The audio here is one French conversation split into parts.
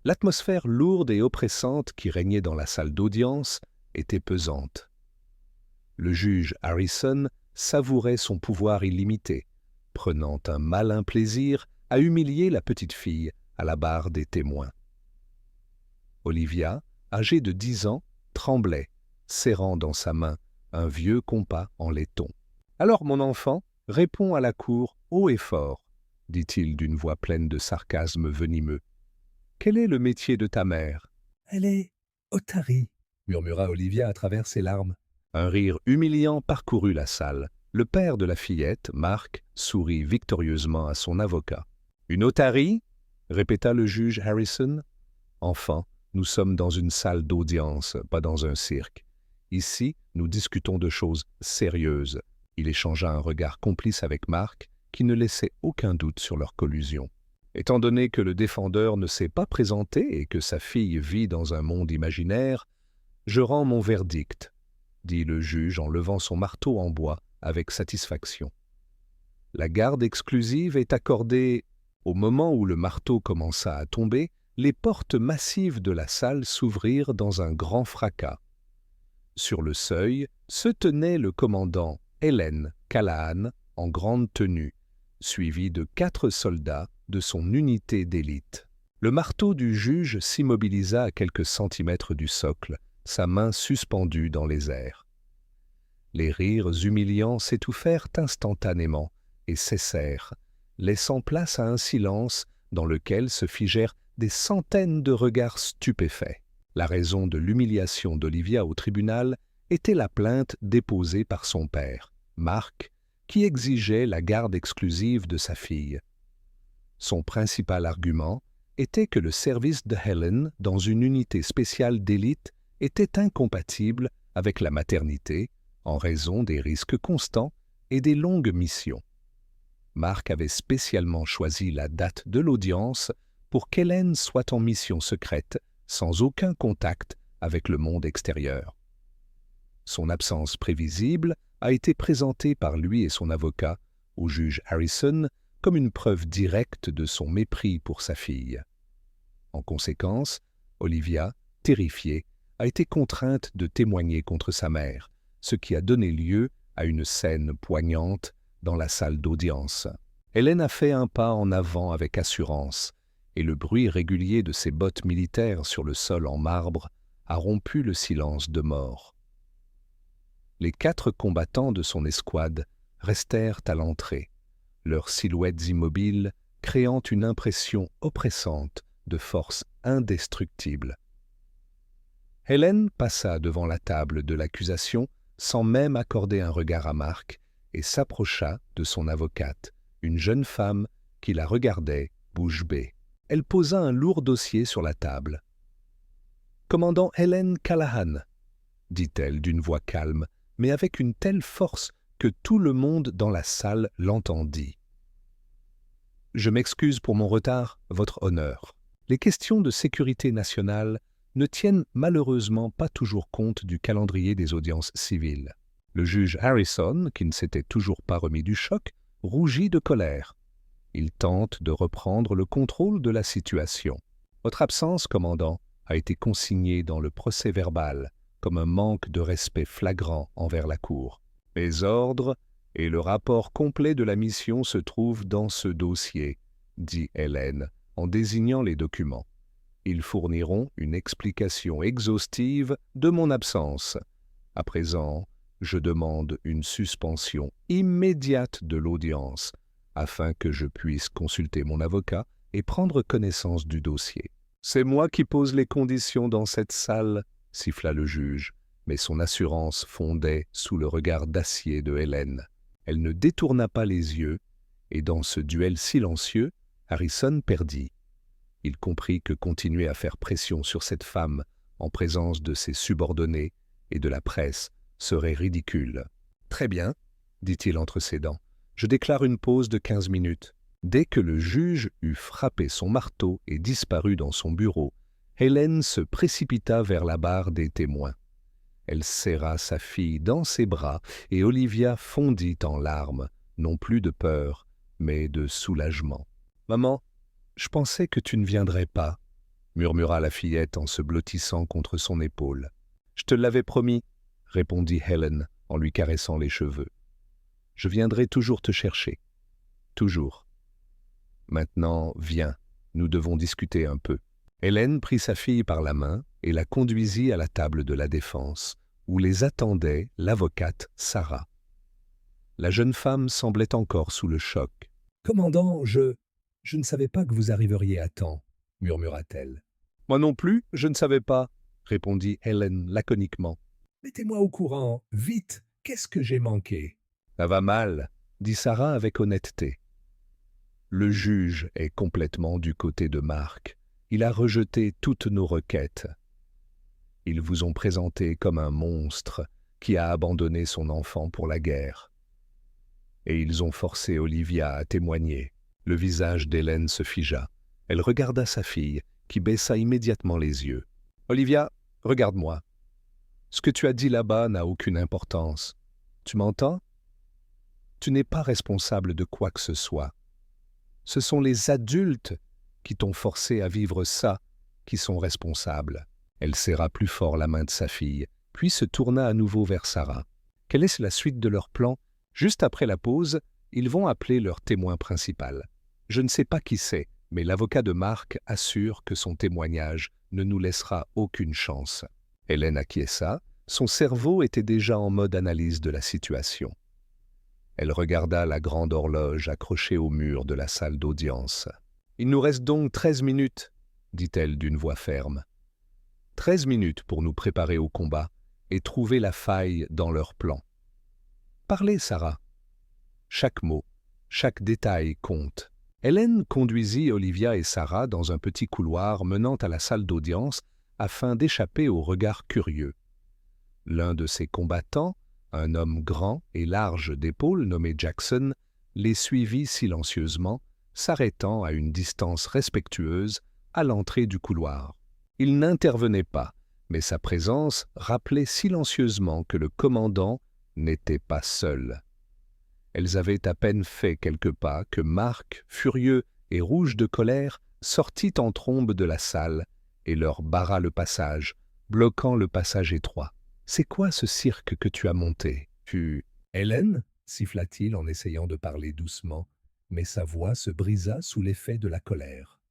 L'atmosphère lourde et oppressante qui régnait dans la salle d'audience était pesante. Le juge Harrison savourait son pouvoir illimité, prenant un malin plaisir à humilier la petite fille à la barre des témoins. Olivia, âgée de 10 ans, tremblait, serrant dans sa main un vieux compas en laiton. « Alors, mon enfant, réponds à la cour haut et fort, » dit-il d'une voix pleine de sarcasme venimeux. « Quel est le métier de ta mère ?»« Elle est otarie, » murmura Olivia à travers ses larmes. Un rire humiliant parcourut la salle. Le père de la fillette, Mark, sourit victorieusement à son avocat. « Une otarie ?» répéta le juge Harrison. « Enfant, nous sommes dans une salle d'audience, pas dans un cirque. Ici, nous discutons de choses sérieuses. » Il échangea un regard complice avec Mark, qui ne laissait aucun doute sur leur collusion. « Étant donné que le défendeur ne s'est pas présenté et que sa fille vit dans un monde imaginaire, je rends mon verdict, » dit le juge en levant son marteau en bois avec satisfaction. La garde exclusive est accordée. Au moment où le marteau commença à tomber, les portes massives de la salle s'ouvrirent dans un grand fracas. Sur le seuil se tenait le commandant Helen Callahan en grande tenue, suivi de 4 soldats de son unité d'élite. Le marteau du juge s'immobilisa à quelques centimètres du socle, sa main suspendue dans les airs. Les rires humiliants s'étouffèrent instantanément et cessèrent, laissant place à un silence dans lequel se figèrent des centaines de regards stupéfaits. La raison de l'humiliation d'Olivia au tribunal était la plainte déposée par son père, Mark, qui exigeait la garde exclusive de sa fille. Son principal argument était que le service de Helen dans une unité spéciale d'élite était incompatible avec la maternité en raison des risques constants et des longues missions. Mark avait spécialement choisi la date de l'audience pour qu'Hélène soit en mission secrète sans aucun contact avec le monde extérieur. Son absence prévisible a été présentée par lui et son avocat au juge Harrison comme une preuve directe de son mépris pour sa fille. En conséquence, Olivia, terrifiée, a été contrainte de témoigner contre sa mère, ce qui a donné lieu à une scène poignante dans la salle d'audience. Hélène a fait un pas en avant avec assurance, et le bruit régulier de ses bottes militaires sur le sol en marbre a rompu le silence de mort. Les 4 combattants de son escouade restèrent à l'entrée, leurs silhouettes immobiles créant une impression oppressante de force indestructible. Hélène passa devant la table de l'accusation sans même accorder un regard à Mark et s'approcha de son avocate, une jeune femme qui la regardait bouche bée. Elle posa un lourd dossier sur la table. « Commandant Helen Callahan, » dit-elle d'une voix calme, mais avec une telle force que tout le monde dans la salle l'entendit. « Je m'excuse pour mon retard, votre honneur. Les questions de sécurité nationale ne tiennent malheureusement pas toujours compte du calendrier des audiences civiles. » Le juge Harrison, qui ne s'était toujours pas remis du choc, rougit de colère. Il tente de reprendre le contrôle de la situation. « Votre absence, commandant, a été consignée dans le procès-verbal comme un manque de respect flagrant envers la Cour. Mes ordres et le rapport complet de la mission se trouvent dans ce dossier, » dit Hélène en désignant les documents. « Ils fourniront une explication exhaustive de mon absence. À présent, je demande une suspension immédiate de l'audience afin que je puisse consulter mon avocat et prendre connaissance du dossier. »« C'est moi qui pose les conditions dans cette salle, » siffla le juge, mais son assurance fondait sous le regard d'acier de Hélène. Elle ne détourna pas les yeux, et dans ce duel silencieux, Harrison perdit. Il comprit que continuer à faire pression sur cette femme en présence de ses subordonnés et de la presse serait ridicule. « Très bien, » dit-il entre ses dents. « Je déclare une pause de 15 minutes. » Dès que le juge eut frappé son marteau et disparu dans son bureau, Hélène se précipita vers la barre des témoins. Elle serra sa fille dans ses bras et Olivia fondit en larmes, non plus de peur, mais de soulagement. « Maman, je pensais que tu ne viendrais pas, » murmura la fillette en se blottissant contre son épaule. « Je te l'avais promis, » répondit Helen en lui caressant les cheveux. « Je viendrai toujours te chercher. Toujours. Maintenant, viens, nous devons discuter un peu. » Helen prit sa fille par la main et la conduisit à la table de la défense, où les attendait l'avocate Sarah. La jeune femme semblait encore sous le choc. « Commandant, je ne savais pas que vous arriveriez à temps, » murmura-t-elle. « Moi non plus, je ne savais pas, » répondit Helen laconiquement. « Mettez-moi au courant, vite, qu'est-ce que j'ai manqué ?»« Ça va mal, » dit Sarah avec honnêteté. « Le juge est complètement du côté de Mark. Il a rejeté toutes nos requêtes. Ils vous ont présenté comme un monstre qui a abandonné son enfant pour la guerre. Et ils ont forcé Olivia à témoigner. » Le visage d'Hélène se figea. Elle regarda sa fille, qui baissa immédiatement les yeux. « Olivia, regarde-moi. Ce que tu as dit là-bas n'a aucune importance. Tu m'entends? Tu n'es pas responsable de quoi que ce soit. Ce sont les adultes qui t'ont forcé à vivre ça qui sont responsables. » Elle serra plus fort la main de sa fille, puis se tourna à nouveau vers Sarah. « Quelle est la suite de leur plan? Juste après la pause, ils vont appeler leur témoin principal. Je ne sais pas qui c'est, mais l'avocat de Mark assure que son témoignage ne nous laissera aucune chance. » Hélène acquiesça, son cerveau était déjà en mode analyse de la situation. Elle regarda la grande horloge accrochée au mur de la salle d'audience. « Il nous reste donc 13 minutes, » dit-elle d'une voix ferme. 13 minutes pour nous préparer au combat et trouver la faille dans leur plan. Parlez, Sarah. Chaque mot, chaque détail compte. Hélène conduisit Olivia et Sarah dans un petit couloir menant à la salle d'audience afin d'échapper aux regards curieux. L'un de ces combattants, un homme grand et large d'épaules nommé Jackson, les suivit silencieusement, s'arrêtant à une distance respectueuse à l'entrée du couloir. Il n'intervenait pas, mais sa présence rappelait silencieusement que le commandant n'était pas seul. Elles avaient à peine fait quelques pas que Mark, furieux et rouge de colère, sortit en trombe de la salle et leur barra le passage, bloquant le passage étroit. « C'est quoi ce cirque que tu as monté ?» « Hélène » siffla-t-il en essayant de parler doucement, mais sa voix se brisa sous l'effet de la colère.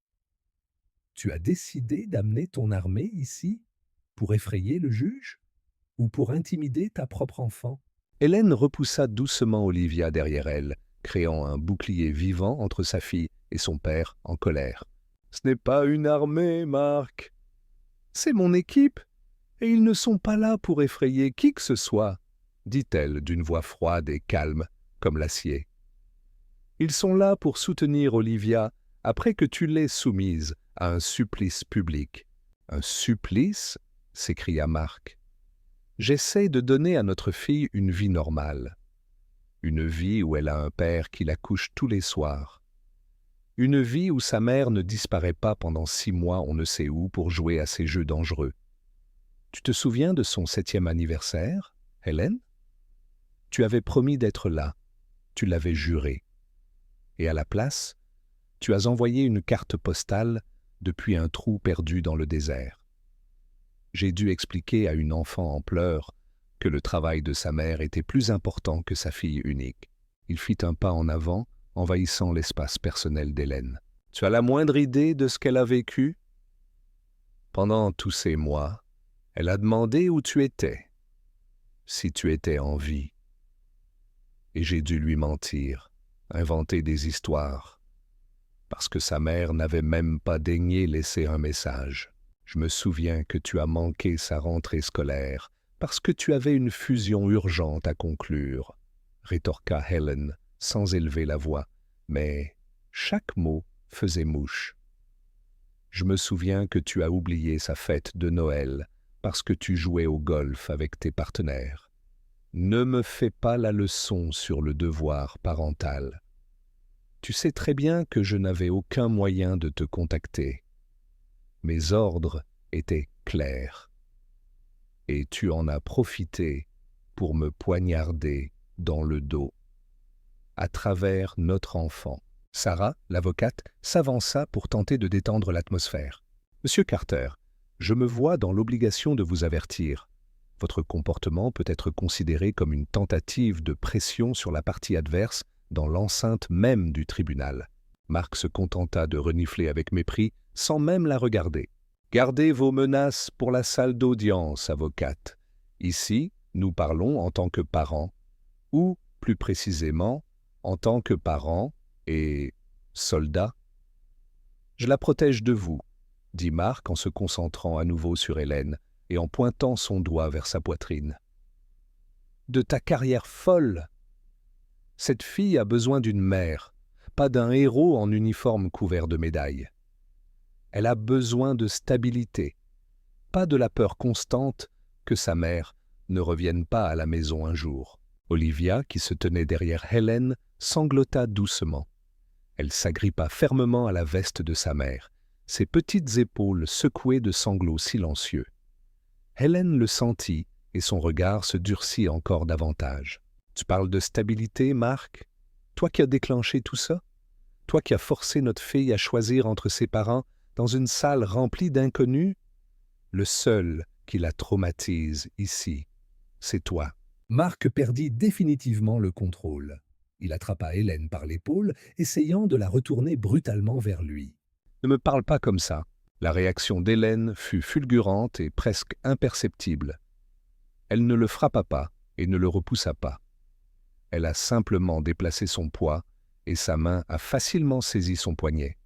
« Tu as décidé d'amener ton armée ici pour effrayer le juge ou pour intimider ta propre enfant ?» Hélène repoussa doucement Olivia derrière elle, créant un bouclier vivant entre sa fille et son père en colère. « Ce n'est pas une armée, Mark. C'est mon équipe, et ils ne sont pas là pour effrayer qui que ce soit, » dit-elle d'une voix froide et calme comme l'acier. « Ils sont là pour soutenir Olivia après que tu l'aies soumise à un supplice public. »« Un supplice ?» s'écria Mark. « J'essaie de donner à notre fille une vie normale. Une vie où elle a un père qui la couche tous les soirs. Une vie où sa mère ne disparaît pas pendant 6 mois on ne sait où pour jouer à ces jeux dangereux. Tu te souviens de son 7e anniversaire, Hélène? Tu avais promis d'être là, tu l'avais juré. Et à la place, tu as envoyé une carte postale depuis un trou perdu dans le désert. J'ai dû expliquer à une enfant en pleurs que le travail de sa mère était plus important que sa fille unique. » Il fit un pas en avant, envahissant l'espace personnel d'Hélène. « Tu as la moindre idée de ce qu'elle a vécu? Pendant tous ces mois, elle a demandé où tu étais, si tu étais en vie. Et j'ai dû lui mentir, inventer des histoires, parce que sa mère n'avait même pas daigné laisser un message. Je me souviens que tu as manqué sa rentrée scolaire parce que tu avais une fusion urgente à conclure, » rétorqua Helen sans élever la voix, mais chaque mot faisait mouche. « Je me souviens que tu as oublié sa fête de Noël parce que tu jouais au golf avec tes partenaires. Ne me fais pas la leçon sur le devoir parental. Tu sais très bien que je n'avais aucun moyen de te contacter. Mes ordres étaient clairs. Et tu en as profité pour me poignarder dans le dos, à travers notre enfant. » Sarah, l'avocate, s'avança pour tenter de détendre l'atmosphère. « Monsieur Carter, je me vois dans l'obligation de vous avertir. Votre comportement peut être considéré comme une tentative de pression sur la partie adverse dans l'enceinte même du tribunal. Mark se contenta de renifler avec mépris, sans même la regarder. Gardez vos menaces pour la salle d'audience, avocate. Ici, nous parlons en tant que parents, ou, plus précisément, en tant que parents et soldats. Je la protège de vous, dit Mark en se concentrant à nouveau sur Hélène et en pointant son doigt vers sa poitrine. De ta carrière folle. Cette fille a besoin d'une mère, pas d'un héros en uniforme couvert de médailles. Elle a besoin de stabilité, pas de la peur constante que sa mère ne revienne pas à la maison un jour. Olivia, qui se tenait derrière Hélène, sanglota doucement. Elle s'agrippa fermement à la veste de sa mère, ses petites épaules secouées de sanglots silencieux. Hélène le sentit et son regard se durcit encore davantage. « Tu parles de stabilité, Mark? Toi qui as déclenché tout ça? Toi qui as forcé notre fille à choisir entre ses parents dans une salle remplie d'inconnus? Le seul qui la traumatise ici, c'est toi. » Mark perdit définitivement le contrôle. Il attrapa Hélène par l'épaule, essayant de la retourner brutalement vers lui. « Ne me parle pas comme ça. » La réaction d'Hélène fut fulgurante et presque imperceptible. Elle ne le frappa pas et ne le repoussa pas. Elle a simplement déplacé son poids et sa main a facilement saisi son poignet.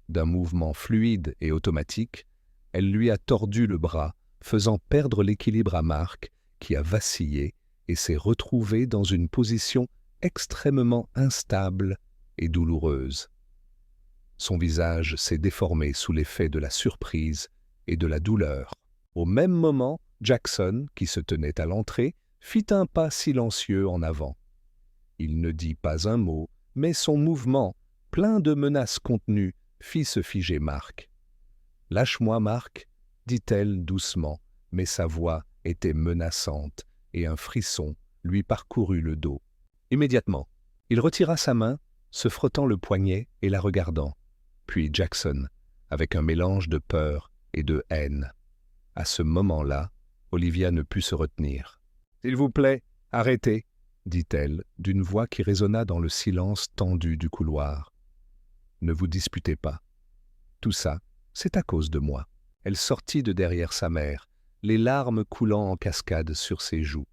D'un mouvement fluide et automatique, elle lui a tordu le bras, faisant perdre l'équilibre à Mark, qui a vacillé et s'est retrouvé dans une position extrêmement instable et douloureuse. Son visage s'est déformé sous l'effet de la surprise et de la douleur. Au même moment, Jackson, qui se tenait à l'entrée, fit un pas silencieux en avant. Il ne dit pas un mot, mais son mouvement, plein de menaces contenues, fit se figer Mark. « Lâche-moi, Mark, » dit-elle doucement, mais sa voix était menaçante et un frisson lui parcourut le dos. Immédiatement, il retira sa main, se frottant le poignet et la regardant. Puis Jackson, avec un mélange de peur et de haine. À ce moment-là, Olivia ne put se retenir. « S'il vous plaît, arrêtez !» dit-elle, d'une voix qui résonna dans le silence tendu du couloir. « Ne vous disputez pas. Tout ça, c'est à cause de moi. » Elle sortit de derrière sa mère, les larmes coulant en cascade sur ses joues.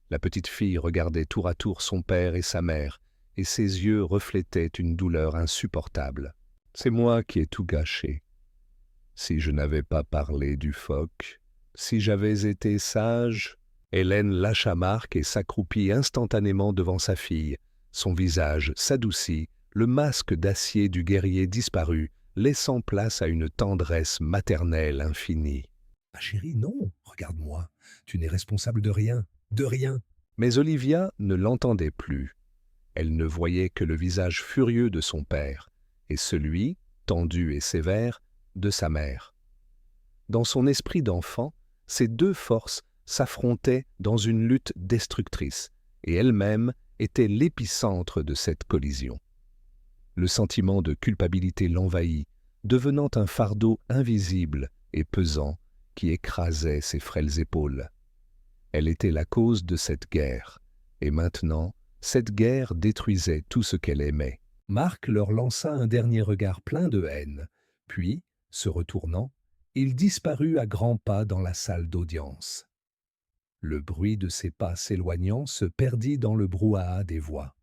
La petite fille regardait tour à tour son père et sa mère, et ses yeux reflétaient une douleur insupportable. « C'est moi qui ai tout gâché. Si je n'avais pas parlé du phoque, si j'avais été sage... » Hélène lâcha Mark et s'accroupit instantanément devant sa fille. Son visage s'adoucit, le masque d'acier du guerrier disparut, laissant place à une tendresse maternelle infinie. « Ma chérie, non, regarde-moi, tu n'es responsable de rien, de rien. » Mais Olivia ne l'entendait plus. Elle ne voyait que le visage furieux de son père, et celui, tendu et sévère, de sa mère. Dans son esprit d'enfant, ces deux forces s'affrontaient dans une lutte destructrice, et elle-même était l'épicentre de cette collision. Le sentiment de culpabilité l'envahit, devenant un fardeau invisible et pesant qui écrasait ses frêles épaules. Elle était la cause de cette guerre, et maintenant, cette guerre détruisait tout ce qu'elle aimait. Mark leur lança un dernier regard plein de haine, puis, se retournant, il disparut à grands pas dans la salle d'audience. Le bruit de ses pas s'éloignant se perdit dans le brouhaha des voix.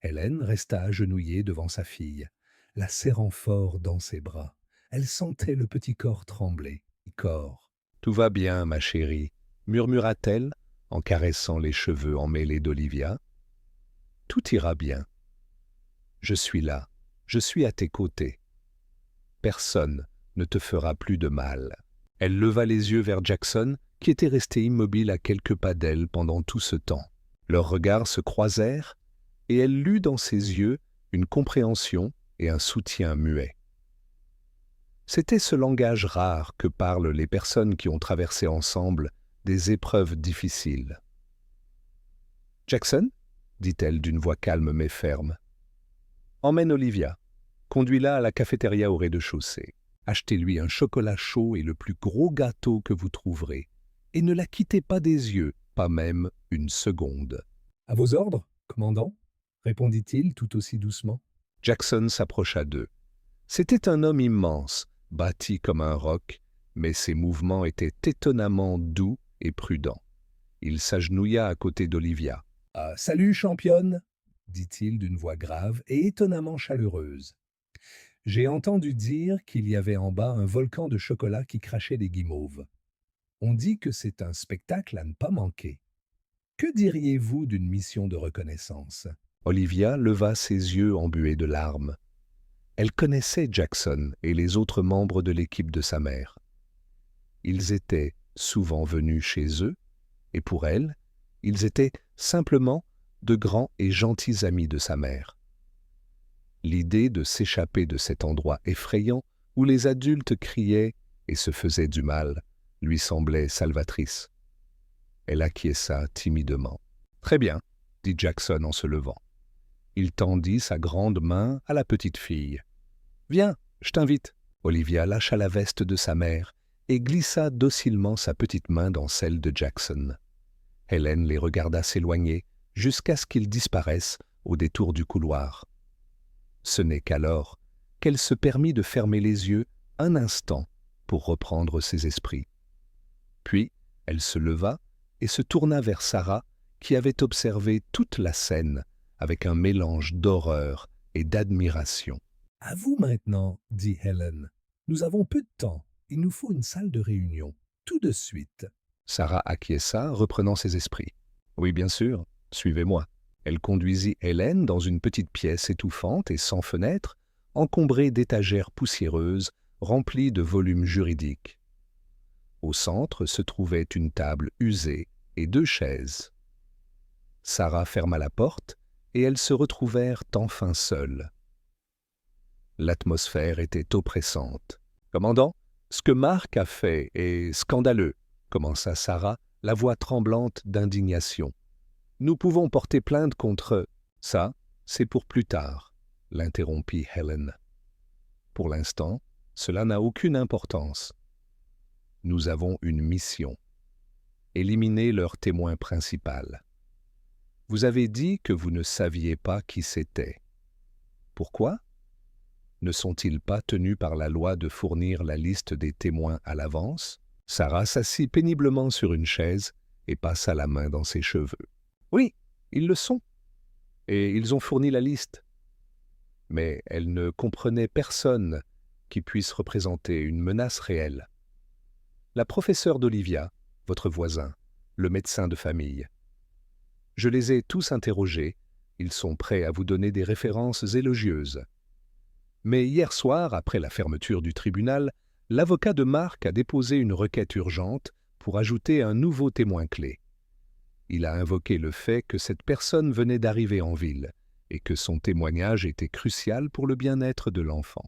Hélène resta agenouillée devant sa fille, la serrant fort dans ses bras. Elle sentait le petit corps trembler. « Tout va bien, ma chérie, » murmura-t-elle en caressant les cheveux emmêlés d'Olivia. « Tout ira bien. Je suis là, je suis à tes côtés. Personne ne te fera plus de mal. » Elle leva les yeux vers Jackson, qui était resté immobile à quelques pas d'elle pendant tout ce temps. Leurs regards se croisèrent, et elle lut dans ses yeux une compréhension et un soutien muet. C'était ce langage rare que parlent les personnes qui ont traversé ensemble des épreuves difficiles. « Jackson ?» dit-elle d'une voix calme mais ferme. « Emmène Olivia. Conduis-la à la cafétéria au rez-de-chaussée. » Achetez-lui un chocolat chaud et le plus gros gâteau que vous trouverez. Et ne la quittez pas des yeux, pas même une seconde. » « À vos ordres, commandant » répondit-il tout aussi doucement. Jackson s'approcha d'eux. C'était un homme immense, bâti comme un roc, mais ses mouvements étaient étonnamment doux et prudents. Il s'agenouilla à côté d'Olivia. « Salut, championne » dit-il d'une voix grave et étonnamment chaleureuse. « J'ai entendu dire qu'il y avait en bas un volcan de chocolat qui crachait des guimauves. On dit que c'est un spectacle à ne pas manquer. Que diriez-vous d'une mission de reconnaissance ?» Olivia leva ses yeux embués de larmes. Elle connaissait Jackson et les autres membres de l'équipe de sa mère. Ils étaient souvent venus chez eux, et pour elle, ils étaient simplement de grands et gentils amis de sa mère. L'idée de s'échapper de cet endroit effrayant où les adultes criaient et se faisaient du mal lui semblait salvatrice. Elle acquiesça timidement. « Très bien, » dit Jackson en se levant. Il tendit sa grande main à la petite fille. « Viens, je t'invite. » Olivia lâcha la veste de sa mère et glissa docilement sa petite main dans celle de Jackson. Hélène les regarda s'éloigner jusqu'à ce qu'ils disparaissent au détour du couloir. Ce n'est qu'alors qu'elle se permit de fermer les yeux un instant pour reprendre ses esprits. Puis, elle se leva et se tourna vers Sarah, qui avait observé toute la scène avec un mélange d'horreur et d'admiration. « À vous maintenant, » dit Helen. « Nous avons peu de temps. Il nous faut une salle de réunion. Tout de suite. » Sarah acquiesça, reprenant ses esprits. « Oui, bien sûr. Suivez-moi. » Elle conduisit Hélène dans une petite pièce étouffante et sans fenêtre, encombrée d'étagères poussiéreuses, remplies de volumes juridiques. Au centre se trouvait une table usée et 2 chaises. Sarah ferma la porte et elles se retrouvèrent enfin seules. L'atmosphère était oppressante. « Commandant, ce que Mark a fait est scandaleux, » commença Sarah, la voix tremblante d'indignation. « Nous pouvons porter plainte contre... » « Ça, c'est pour plus tard, » l'interrompit Helen. « Pour l'instant, cela n'a aucune importance. Nous avons une mission. Éliminer leur témoin principal. Vous avez dit que vous ne saviez pas qui c'était. Pourquoi ? Ne sont-ils pas tenus par la loi de fournir la liste des témoins à l'avance ? » Sarah s'assit péniblement sur une chaise et passa la main dans ses cheveux. « Oui, ils le sont. Et ils ont fourni la liste. Mais elle ne comprenait personne qui puisse représenter une menace réelle. La professeure d'Olivia, votre voisin, le médecin de famille. Je les ai tous interrogés, ils sont prêts à vous donner des références élogieuses. Mais hier soir, après la fermeture du tribunal, l'avocat de Mark a déposé une requête urgente pour ajouter un nouveau témoin clé. Il a invoqué le fait que cette personne venait d'arriver en ville et que son témoignage était crucial pour le bien-être de l'enfant.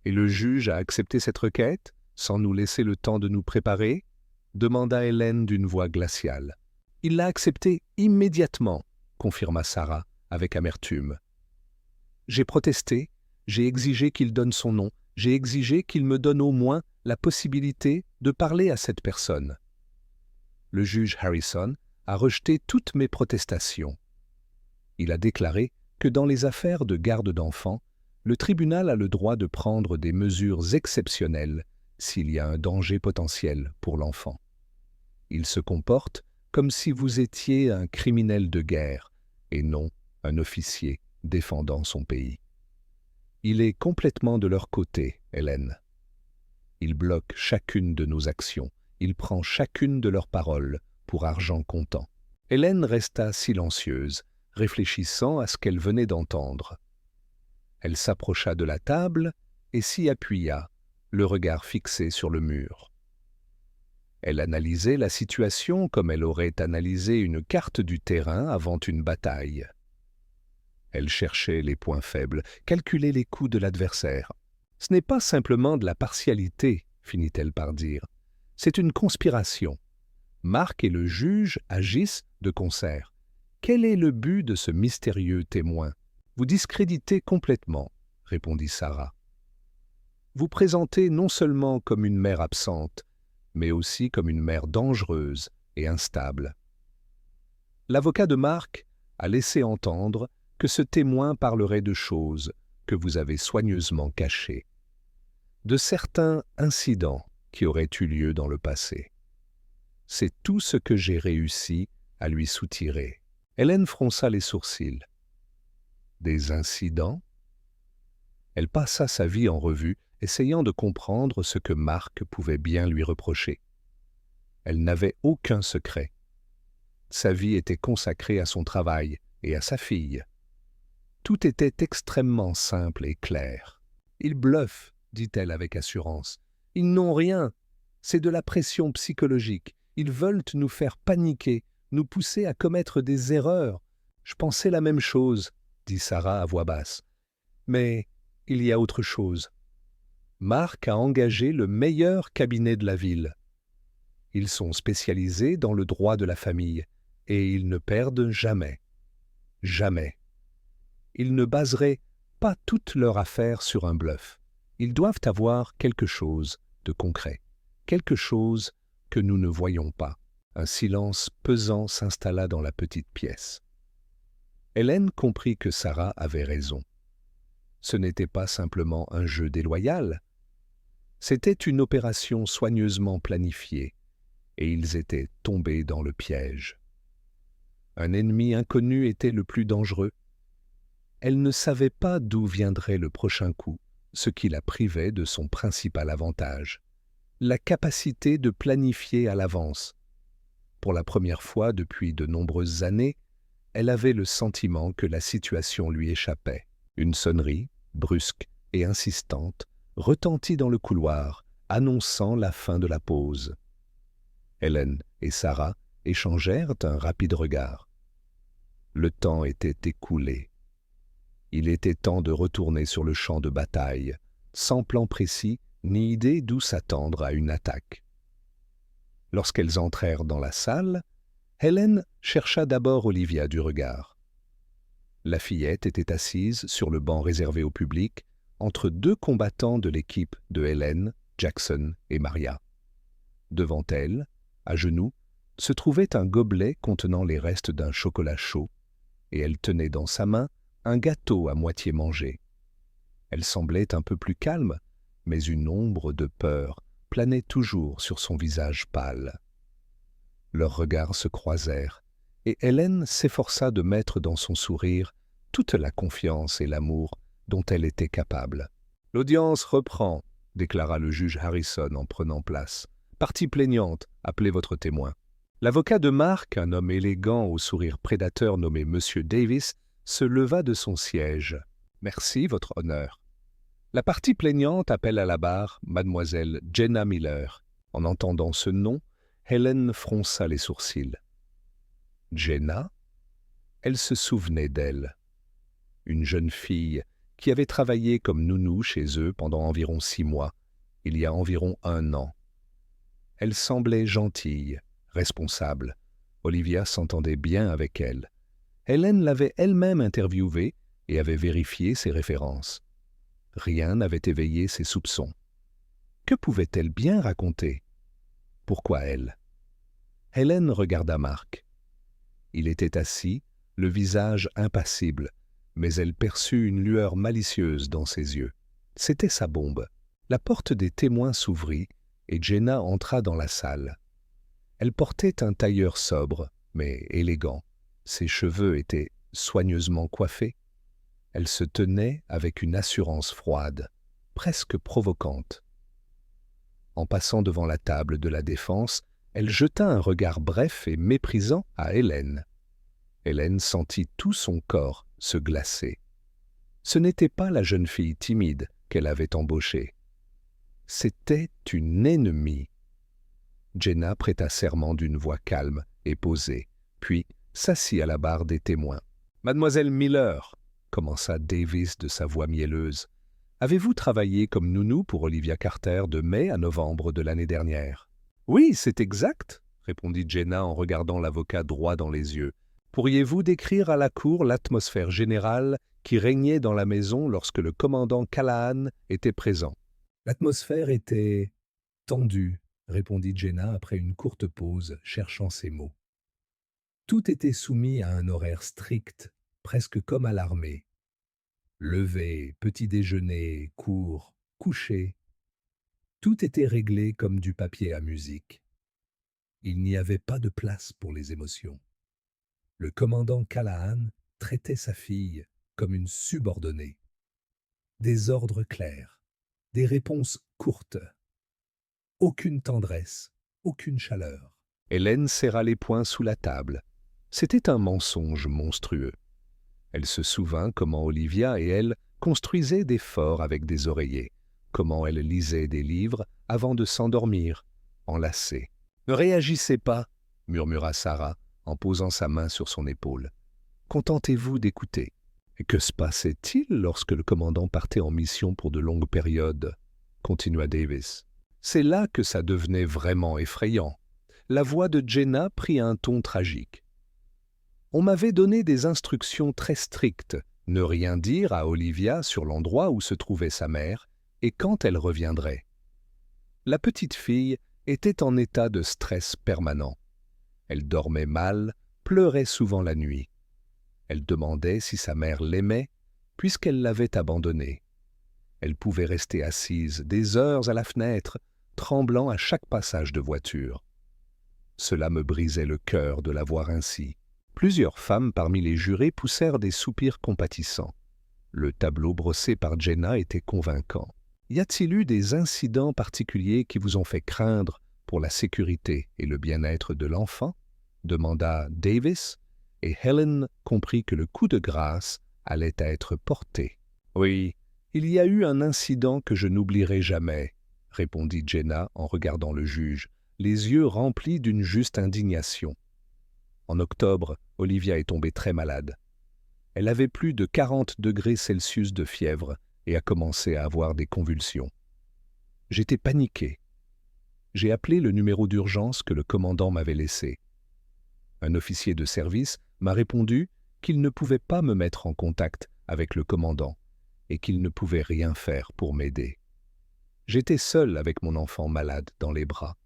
Et le juge a accepté cette requête, sans nous laisser le temps de nous préparer ? Demanda Hélène d'une voix glaciale. Il l'a accepté immédiatement, confirma Sarah avec amertume. J'ai protesté, j'ai exigé qu'il donne son nom, j'ai exigé qu'il me donne au moins la possibilité de parler à cette personne. Le juge Harrison a rejeté toutes mes protestations. Il a déclaré que dans les affaires de garde d'enfants, le tribunal a le droit de prendre des mesures exceptionnelles s'il y a un danger potentiel pour l'enfant. Il se comporte comme si vous étiez un criminel de guerre et non un officier défendant son pays. Il est complètement de leur côté, Hélène. Il bloque chacune de nos actions, il prend chacune de leurs paroles pour argent comptant. Hélène resta silencieuse, réfléchissant à ce qu'elle venait d'entendre. Elle s'approcha de la table et s'y appuya, le regard fixé sur le mur. Elle analysait la situation comme elle aurait analysé une carte du terrain avant une bataille. Elle cherchait les points faibles, calculait les coups de l'adversaire. « Ce n'est pas simplement de la partialité, » finit-elle par dire. « C'est une conspiration. Mark et le juge agissent de concert. Quel est le but de ce mystérieux témoin ? Vous discréditez complètement, » répondit Sarah. vous présentez non seulement comme une mère absente, mais aussi comme une mère dangereuse et instable. » L'avocat de Mark a laissé entendre que ce témoin parlerait de choses que vous avez soigneusement cachées, de certains incidents qui auraient eu lieu dans le passé. C'est tout ce que j'ai réussi à lui soutirer. Hélène fronça les sourcils. Des incidents? Elle passa sa vie en revue, essayant de comprendre ce que Mark pouvait bien lui reprocher. Elle n'avait aucun secret. Sa vie était consacrée à son travail et à sa fille. Tout était extrêmement simple et clair. « Ils bluffent, » dit-elle avec assurance. « Ils n'ont rien. C'est de la pression psychologique. Ils veulent nous faire paniquer, nous pousser à commettre des erreurs. » « Je pensais la même chose, » dit Sarah à voix basse. « Mais il y a autre chose. Mark a engagé le meilleur cabinet de la ville. Ils sont spécialisés dans le droit de la famille et ils ne perdent jamais. Jamais. Ils ne baseraient pas toute leur affaire sur un bluff. Ils doivent avoir quelque chose de concret, quelque chose que nous ne voyons pas. » Un silence pesant s'installa dans la petite pièce. Hélène comprit que Sarah avait raison. Ce n'était pas simplement un jeu déloyal, c'était une opération soigneusement planifiée, et ils étaient tombés dans le piège. Un ennemi inconnu était le plus dangereux. Elle ne savait pas d'où viendrait le prochain coup, ce qui la privait de son principal avantage, la capacité de planifier à l'avance. Pour la première fois depuis de nombreuses années, elle avait le sentiment que la situation lui échappait. Une sonnerie, brusque et insistante, retentit dans le couloir, annonçant la fin de la pause. Hélène et Sarah échangèrent un rapide regard. Le temps était écoulé. Il était temps de retourner sur le champ de bataille, sans plan précis ni idée d'où s'attendre à une attaque. Lorsqu'elles entrèrent dans la salle, Hélène chercha d'abord Olivia du regard. La fillette était assise sur le banc réservé au public, entre deux combattants de l'équipe de Hélène, Jackson et Maria. Devant elle, à genoux, se trouvait un gobelet contenant les restes d'un chocolat chaud, et elle tenait dans sa main un gâteau à moitié mangé. Elle semblait un peu plus calme, mais une ombre de peur planait toujours sur son visage pâle. Leurs regards se croisèrent, et Hélène s'efforça de mettre dans son sourire toute la confiance et l'amour dont elle était capable. « L'audience reprend, » déclara le juge Harrison en prenant place. « Partie plaignante, appelez votre témoin. » L'avocat de Mark, un homme élégant au sourire prédateur nommé Monsieur Davis, se leva de son siège. « Merci, votre honneur. » La partie plaignante appelle à la barre mademoiselle Jenna Miller. En entendant ce nom, Hélène fronça les sourcils. Jenna? Elle se souvenait d'elle. Une jeune fille qui avait travaillé comme nounou chez eux pendant environ 6 mois, il y a environ 1 an. Elle semblait gentille, responsable. Olivia s'entendait bien avec elle. Hélène l'avait elle-même interviewée et avait vérifié ses références. Rien n'avait éveillé ses soupçons. Que pouvait-elle bien raconter? Pourquoi elle? Hélène regarda Mark. Il était assis, le visage impassible, mais elle perçut une lueur malicieuse dans ses yeux. C'était sa bombe. La porte des témoins s'ouvrit et Jenna entra dans la salle. Elle portait un tailleur sobre, mais élégant. Ses cheveux étaient soigneusement coiffés. Elle se tenait avec une assurance froide, presque provocante. En passant devant la table de la défense, elle jeta un regard bref et méprisant à Hélène. Hélène sentit tout son corps se glacer. Ce n'était pas la jeune fille timide qu'elle avait embauchée. C'était une ennemie. Jenna prêta serment d'une voix calme et posée, puis s'assit à la barre des témoins. « Mademoiselle Miller, » commença Davis de sa voix mielleuse, « avez-vous travaillé comme nounou pour Olivia Carter de mai à novembre de l'année dernière ?»« Oui, c'est exact, » répondit Jenna en regardant l'avocat droit dans les yeux. « Pourriez-vous décrire à la cour l'atmosphère générale qui régnait dans la maison lorsque le commandant Callahan était présent ?» L'atmosphère était tendue, répondit Jenna après une courte pause, cherchant ses mots. Tout était soumis à un horaire strict, presque comme à l'armée. Lever, petit déjeuner, cours, coucher, tout était réglé comme du papier à musique. Il n'y avait pas de place pour les émotions. Le commandant Callahan traitait sa fille comme une subordonnée. Des ordres clairs, des réponses courtes, aucune tendresse, aucune chaleur. Hélène serra les poings sous la table. C'était un mensonge monstrueux. Elle se souvint comment Olivia et elle construisaient des forts avec des oreillers, comment elle lisait des livres avant de s'endormir, enlacée. « Ne réagissez pas, murmura Sarah en posant sa main sur son épaule. Contentez-vous d'écouter. Et que se passait-il lorsque le commandant partait en mission pour de longues périodes? Continua Davis. C'est là que ça devenait vraiment effrayant. La voix de Jenna prit un ton tragique. On m'avait donné des instructions très strictes, ne rien dire à Olivia sur l'endroit où se trouvait sa mère et quand elle reviendrait. La petite fille était en état de stress permanent. Elle dormait mal, pleurait souvent la nuit. Elle demandait si sa mère l'aimait, puisqu'elle l'avait abandonnée. Elle pouvait rester assise des heures à la fenêtre, tremblant à chaque passage de voiture. Cela me brisait le cœur de la voir ainsi. Plusieurs femmes parmi les jurés poussèrent des soupirs compatissants. Le tableau brossé par Jenna était convaincant. Y a-t-il eu des incidents particuliers qui vous ont fait craindre pour la sécurité et le bien-être de l'enfant? Demanda Davis, et Helen comprit que le coup de grâce allait être porté. Oui, il y a eu un incident que je n'oublierai jamais, répondit Jenna en regardant le juge, les yeux remplis d'une juste indignation. En octobre, Olivia est tombée très malade. Elle avait plus de 40 degrés Celsius de fièvre et a commencé à avoir des convulsions. J'étais paniqué. J'ai appelé le numéro d'urgence que le commandant m'avait laissé. Un officier de service m'a répondu qu'il ne pouvait pas me mettre en contact avec le commandant et qu'il ne pouvait rien faire pour m'aider. J'étais seul avec mon enfant malade dans les bras.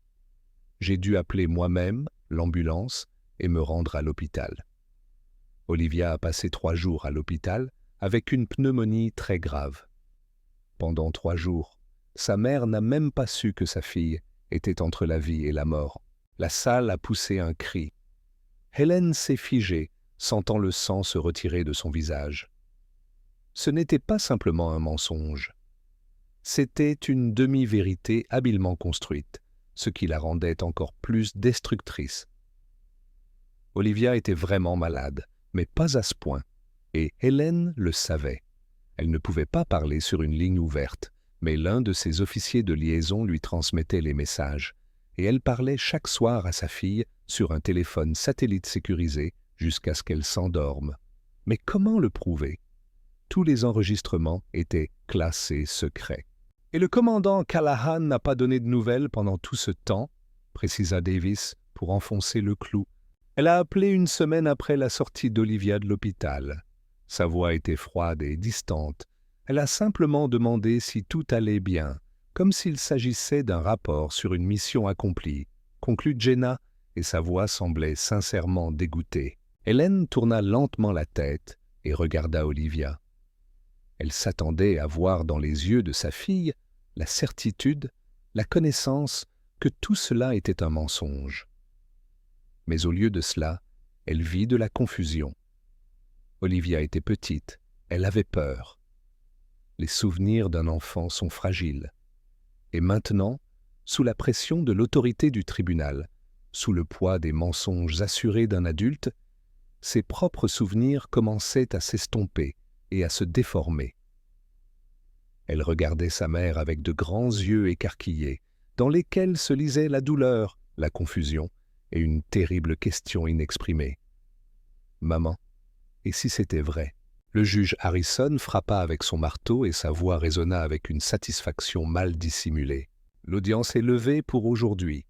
J'ai dû appeler moi-même l'ambulance et me rendre à l'hôpital. Olivia a passé 3 jours à l'hôpital avec une pneumonie très grave. Pendant 3 jours, sa mère n'a même pas su que sa fille était entre la vie et la mort. La salle a poussé un cri. Hélène s'est figée, sentant le sang se retirer de son visage. Ce n'était pas simplement un mensonge. C'était une demi-vérité habilement construite, ce qui la rendait encore plus destructrice. Olivia était vraiment malade, mais pas à ce point, et Hélène le savait. Elle ne pouvait pas parler sur une ligne ouverte, mais l'un de ses officiers de liaison lui transmettait les messages, et elle parlait chaque soir à sa fille sur un téléphone satellite sécurisé jusqu'à ce qu'elle s'endorme. Mais comment le prouver? Tous les enregistrements étaient classés secrets. « Et le commandant Callahan n'a pas donné de nouvelles pendant tout ce temps ?» précisa Davis pour enfoncer le clou. Elle a appelé une semaine après la sortie d'Olivia de l'hôpital. Sa voix était froide et distante. Elle a simplement demandé si tout allait bien, comme s'il s'agissait d'un rapport sur une mission accomplie, conclut Jenna, et sa voix semblait sincèrement dégoûtée. Hélène tourna lentement la tête et regarda Olivia. Elle s'attendait à voir dans les yeux de sa fille la certitude, la connaissance que tout cela était un mensonge. Mais au lieu de cela, elle vit de la confusion. Olivia était petite, elle avait peur. Les souvenirs d'un enfant sont fragiles. Et maintenant, sous la pression de l'autorité du tribunal, sous le poids des mensonges assurés d'un adulte, ses propres souvenirs commençaient à s'estomper et à se déformer. Elle regardait sa mère avec de grands yeux écarquillés, dans lesquels se lisait la douleur, la confusion et une terrible question inexprimée. « Maman, et si c'était vrai ?» Le juge Harrison frappa avec son marteau et sa voix résonna avec une satisfaction mal dissimulée. « L'audience est levée pour aujourd'hui.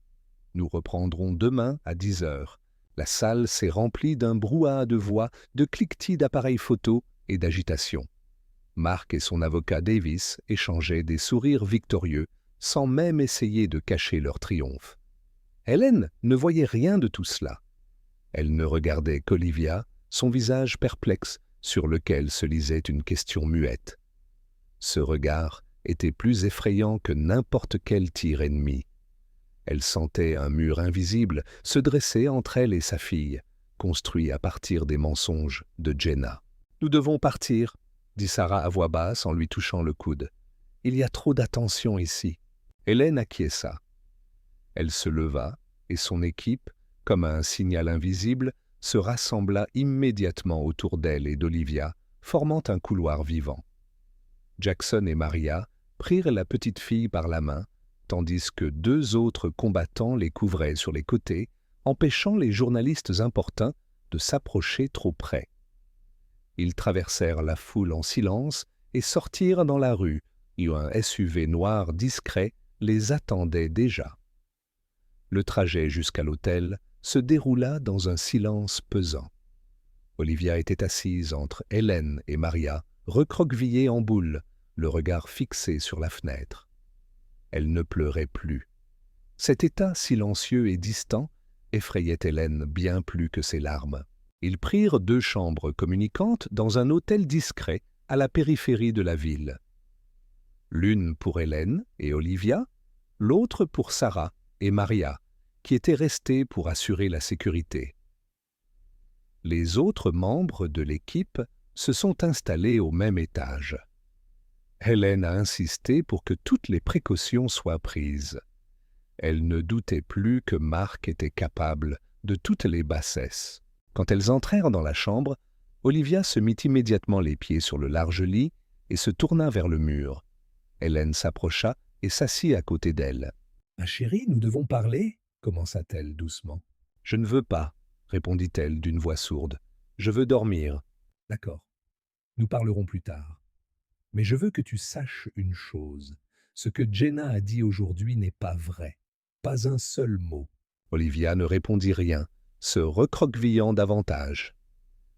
Nous reprendrons demain à 10 heures. La salle s'est remplie d'un brouhaha de voix, de cliquetis d'appareils photo et d'agitation. Mark et son avocat Davis échangeaient des sourires victorieux, sans même essayer de cacher leur triomphe. Hélène ne voyait rien de tout cela. Elle ne regardait qu'Olivia, son visage perplexe, sur lequel se lisait une question muette. Ce regard était plus effrayant que n'importe quel tir ennemi. Elle sentait un mur invisible se dresser entre elle et sa fille, construit à partir des mensonges de Jenna. « Nous devons partir », dit Sarah à voix basse en lui touchant le coude. « Il y a trop d'attention ici. » Hélène acquiesça. Elle se leva et son équipe, comme un signal invisible, se rassembla immédiatement autour d'elle et d'Olivia, formant un couloir vivant. Jackson et Maria prirent la petite fille par la main, tandis que 2 autres combattants les couvraient sur les côtés, empêchant les journalistes importuns de s'approcher trop près. Ils traversèrent la foule en silence et sortirent dans la rue, où un SUV noir discret les attendait déjà. Le trajet jusqu'à l'hôtel se déroula dans un silence pesant. Olivia était assise entre Hélène et Maria, recroquevillée en boule, le regard fixé sur la fenêtre. Elle ne pleurait plus. Cet état silencieux et distant effrayait Hélène bien plus que ses larmes. Ils prirent 2 chambres communicantes dans un hôtel discret à la périphérie de la ville. L'une pour Hélène et Olivia, l'autre pour Sarah et Maria, qui étaient restées pour assurer la sécurité. Les autres membres de l'équipe se sont installés au même étage. Hélène a insisté pour que toutes les précautions soient prises. Elle ne doutait plus que Mark était capable de toutes les bassesses. Quand elles entrèrent dans la chambre, Olivia se mit immédiatement les pieds sur le large lit et se tourna vers le mur. Hélène s'approcha et s'assit à côté d'elle. « Ma chérie, nous devons parler » commença-t-elle doucement. « Je ne veux pas, » répondit-elle d'une voix sourde. « Je veux dormir. »« D'accord. Nous parlerons plus tard. Mais je veux que tu saches une chose. Ce que Jenna a dit aujourd'hui n'est pas vrai. Pas un seul mot. » Olivia ne répondit rien, se recroquevillant davantage.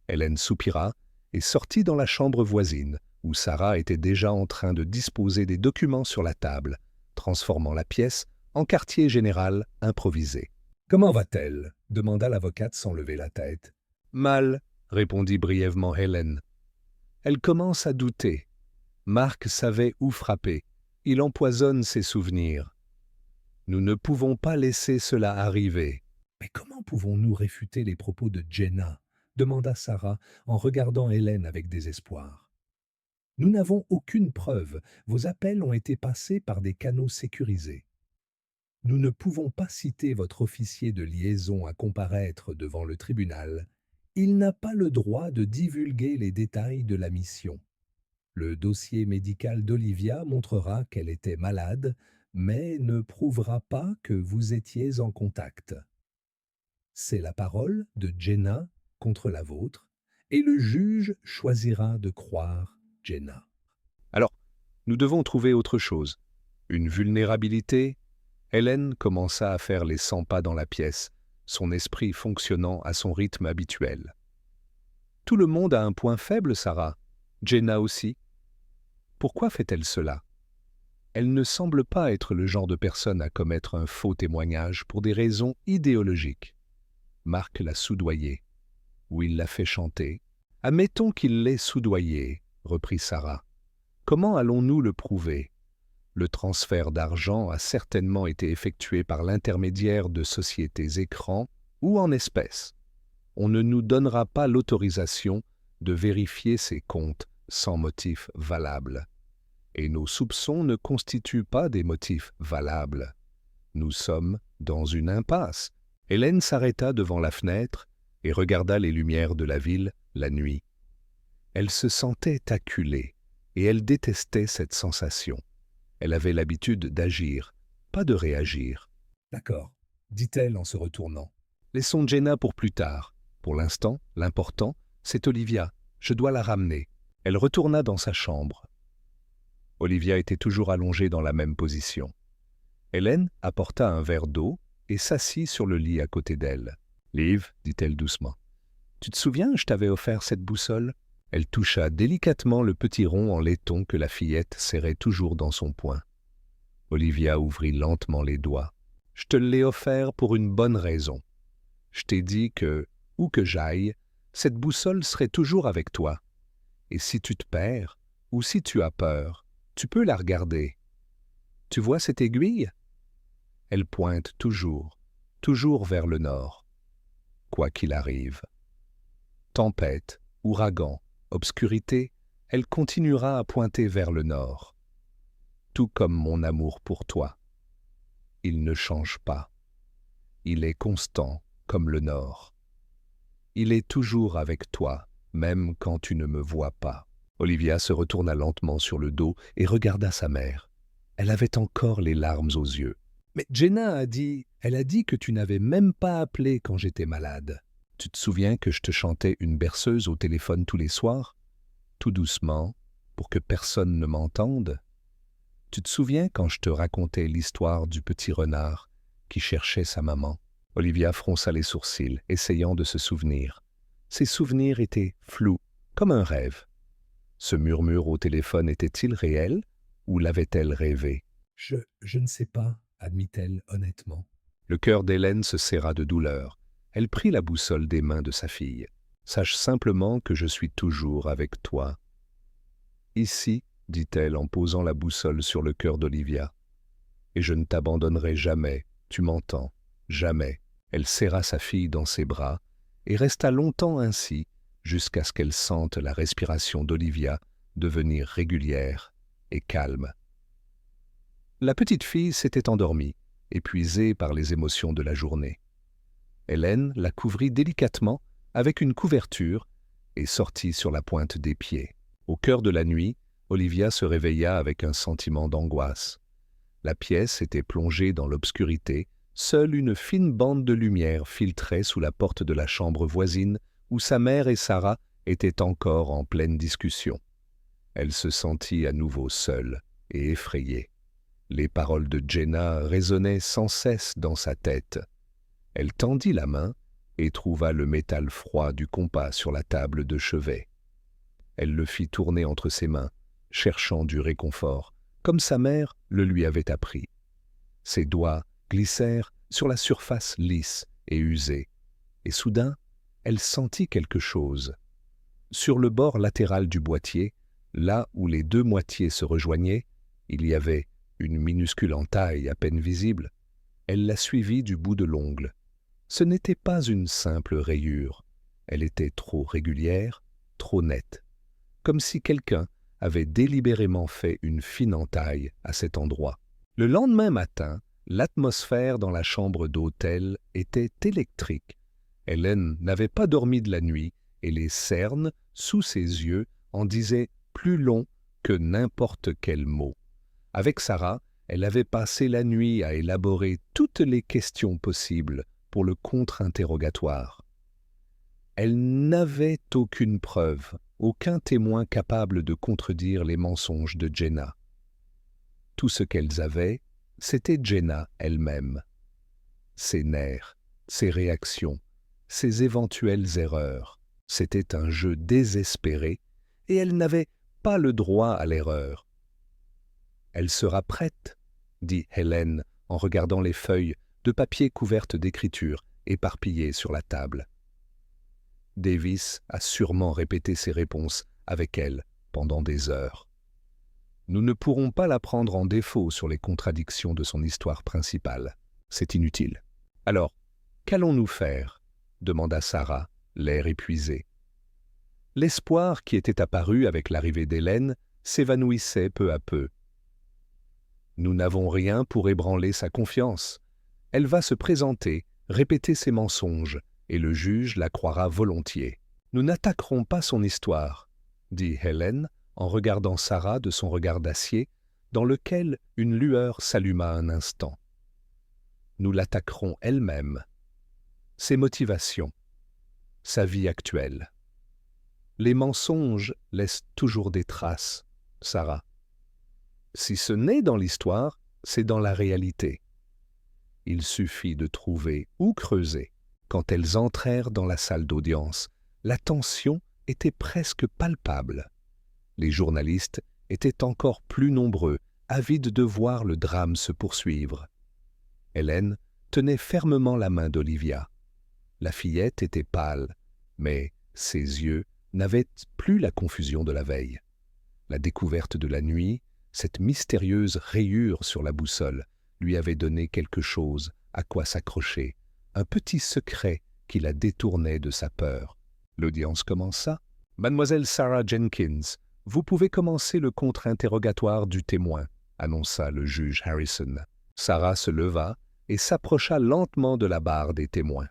Hélène soupira et sortit dans la chambre voisine, où Sarah était déjà en train de disposer des documents sur la table, transformant la pièce en quartier général improvisé. « Comment va-t-elle » demanda l'avocate sans lever la tête. « Mal » répondit brièvement Hélène. « Elle commence à douter. Mark savait où frapper. Il empoisonne ses souvenirs. Nous ne pouvons pas laisser cela arriver. »« Mais comment pouvons-nous réfuter les propos de Jenna » demanda Sarah en regardant Hélène avec désespoir. « Nous n'avons aucune preuve. Vos appels ont été passés par des canaux sécurisés. Nous ne pouvons pas citer votre officier de liaison à comparaître devant le tribunal. Il n'a pas le droit de divulguer les détails de la mission. Le dossier médical d'Olivia montrera qu'elle était malade, mais ne prouvera pas que vous étiez en contact. C'est la parole de Jenna contre la vôtre, et le juge choisira de croire Jenna. » Alors, nous devons trouver autre chose. Une vulnérabilité. Hélène commença à faire les 100 pas dans la pièce, son esprit fonctionnant à son rythme habituel. « Tout le monde a un point faible, Sarah. Jenna aussi. Pourquoi fait-elle cela? Elle ne semble pas être le genre de personne à commettre un faux témoignage pour des raisons idéologiques. Mark l'a soudoyée, ou il l'a fait chanter. Admettons qu'il l'ait soudoyée, reprit Sarah. Comment allons-nous le prouver? Le transfert d'argent a certainement été effectué par l'intermédiaire de sociétés écrans ou en espèces. On ne nous donnera pas l'autorisation de vérifier ces comptes sans motif valable. Et nos soupçons ne constituent pas des motifs valables. Nous sommes dans une impasse. Hélène s'arrêta devant la fenêtre et regarda les lumières de la ville la nuit. Elle se sentait acculée et elle détestait cette sensation. Elle avait l'habitude d'agir, pas de réagir. « D'accord, » dit-elle en se retournant. « Laissons Jenna pour plus tard. Pour l'instant, l'important, c'est Olivia. Je dois la ramener. » Elle retourna dans sa chambre. Olivia était toujours allongée dans la même position. Hélène apporta un verre d'eau et s'assit sur le lit à côté d'elle. « Liv, dit-elle doucement, tu te souviens, je t'avais offert cette boussole? Elle toucha délicatement le petit rond en laiton que la fillette serrait toujours dans son poing. Olivia ouvrit lentement les doigts. « Je te l'ai offert pour une bonne raison. Je t'ai dit que, où que j'aille, cette boussole serait toujours avec toi. Et si tu te perds, ou si tu as peur, tu peux la regarder. Tu vois cette aiguille? Elle pointe toujours, toujours vers le nord. Quoi qu'il arrive. Tempête, ouragan, obscurité, elle continuera à pointer vers le nord. Tout comme mon amour pour toi. Il ne change pas. Il est constant comme le nord. Il est toujours avec toi, même quand tu ne me vois pas. » Olivia se retourna lentement sur le dos et regarda sa mère. Elle avait encore les larmes aux yeux. « Mais Jenna elle a dit que tu n'avais même pas appelé quand j'étais malade. Tu te souviens que je te chantais une berceuse au téléphone tous les soirs? Tout doucement, pour que personne ne m'entende. Tu te souviens quand je te racontais l'histoire du petit renard qui cherchait sa maman? » Olivia fronça les sourcils, essayant de se souvenir. Ses souvenirs étaient flous, comme un rêve. Ce murmure au téléphone était-il réel ou l'avait-elle rêvé? Je ne sais pas, admit-elle honnêtement. Le cœur d'Hélène se serra de douleur. Elle prit la boussole des mains de sa fille. « Sache simplement que je suis toujours avec toi. »« Ici, » dit-elle en posant la boussole sur le cœur d'Olivia. « Et je ne t'abandonnerai jamais, tu m'entends, jamais. » Elle serra sa fille dans ses bras et resta longtemps ainsi, jusqu'à ce qu'elle sente la respiration d'Olivia devenir régulière et calme. La petite fille s'était endormie, épuisée par les émotions de la journée. Hélène la couvrit délicatement avec une couverture et sortit sur la pointe des pieds. Au cœur de la nuit, Olivia se réveilla avec un sentiment d'angoisse. La pièce était plongée dans l'obscurité. Seule une fine bande de lumière filtrait sous la porte de la chambre voisine où sa mère et Sarah étaient encore en pleine discussion. Elle se sentit à nouveau seule et effrayée. Les paroles de Jenna résonnaient sans cesse dans sa tête. Elle tendit la main et trouva le métal froid du compas sur la table de chevet. Elle le fit tourner entre ses mains, cherchant du réconfort, comme sa mère le lui avait appris. Ses doigts glissèrent sur la surface lisse et usée, et soudain, elle sentit quelque chose. Sur le bord latéral du boîtier, là où les deux moitiés se rejoignaient, il y avait une minuscule entaille à peine visible. Elle la suivit du bout de l'ongle. Ce n'était pas une simple rayure, elle était trop régulière, trop nette, comme si quelqu'un avait délibérément fait une fine entaille à cet endroit. Le lendemain matin, l'atmosphère dans la chambre d'hôtel était électrique. Hélène n'avait pas dormi de la nuit et les cernes, sous ses yeux, en disaient plus long que n'importe quel mot. Avec Sarah, elle avait passé la nuit à élaborer toutes les questions possibles pour le contre-interrogatoire. Elle n'avait aucune preuve, aucun témoin capable de contredire les mensonges de Jenna. Tout ce qu'elles avaient, c'était Jenna elle-même. Ses nerfs, ses réactions, ses éventuelles erreurs. C'était un jeu désespéré et elle n'avait pas le droit à l'erreur. « Elle sera prête, » dit Hélène en regardant les feuilles de papier couvertes d'écriture éparpillées sur la table. Davis a sûrement répété ses réponses avec elle pendant des heures. Nous ne pourrons pas la prendre en défaut sur les contradictions de son histoire principale. C'est inutile. Alors, qu'allons-nous faire ? Demanda Sarah, l'air épuisé. L'espoir qui était apparu avec l'arrivée d'Hélène s'évanouissait peu à peu. Nous n'avons rien pour ébranler sa confiance. Elle va se présenter, répéter ses mensonges, et le juge la croira volontiers. Nous n'attaquerons pas son histoire, dit Hélène, en regardant Sarah de son regard d'acier, dans lequel une lueur s'alluma un instant. Nous l'attaquerons elle-même, ses motivations, sa vie actuelle. Les mensonges laissent toujours des traces, Sarah. Si ce n'est dans l'histoire, c'est dans la réalité. Il suffit de trouver ou creuser. Quand elles entrèrent dans la salle d'audience, la tension était presque palpable. Les journalistes étaient encore plus nombreux, avides de voir le drame se poursuivre. Hélène tenait fermement la main d'Olivia. La fillette était pâle, mais ses yeux n'avaient plus la confusion de la veille. La découverte de la nuit, cette mystérieuse rayure sur la boussole, lui avait donné quelque chose à quoi s'accrocher, un petit secret qui la détournait de sa peur. L'audience commença. « Mademoiselle Sarah Jenkins, vous pouvez commencer le contre-interrogatoire du témoin, » annonça le juge Harrison. Sarah se leva et s'approcha lentement de la barre des témoins.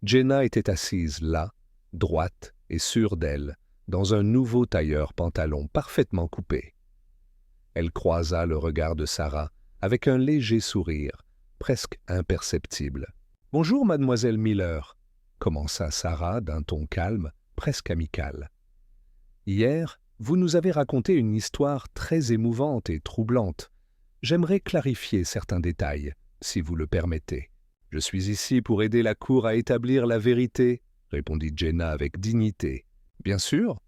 Jenna était assise là, droite et sûre d'elle, dans un nouveau tailleur pantalon parfaitement coupé. Elle croisa le regard de Sarah avec un léger sourire, presque imperceptible. « Bonjour, mademoiselle Miller », commença Sarah d'un ton calme, presque amical. « Hier, vous nous avez raconté une histoire très émouvante et troublante. J'aimerais clarifier certains détails, si vous le permettez. »« Je suis ici pour aider la cour à établir la vérité, » répondit Jenna avec dignité. « Bien sûr.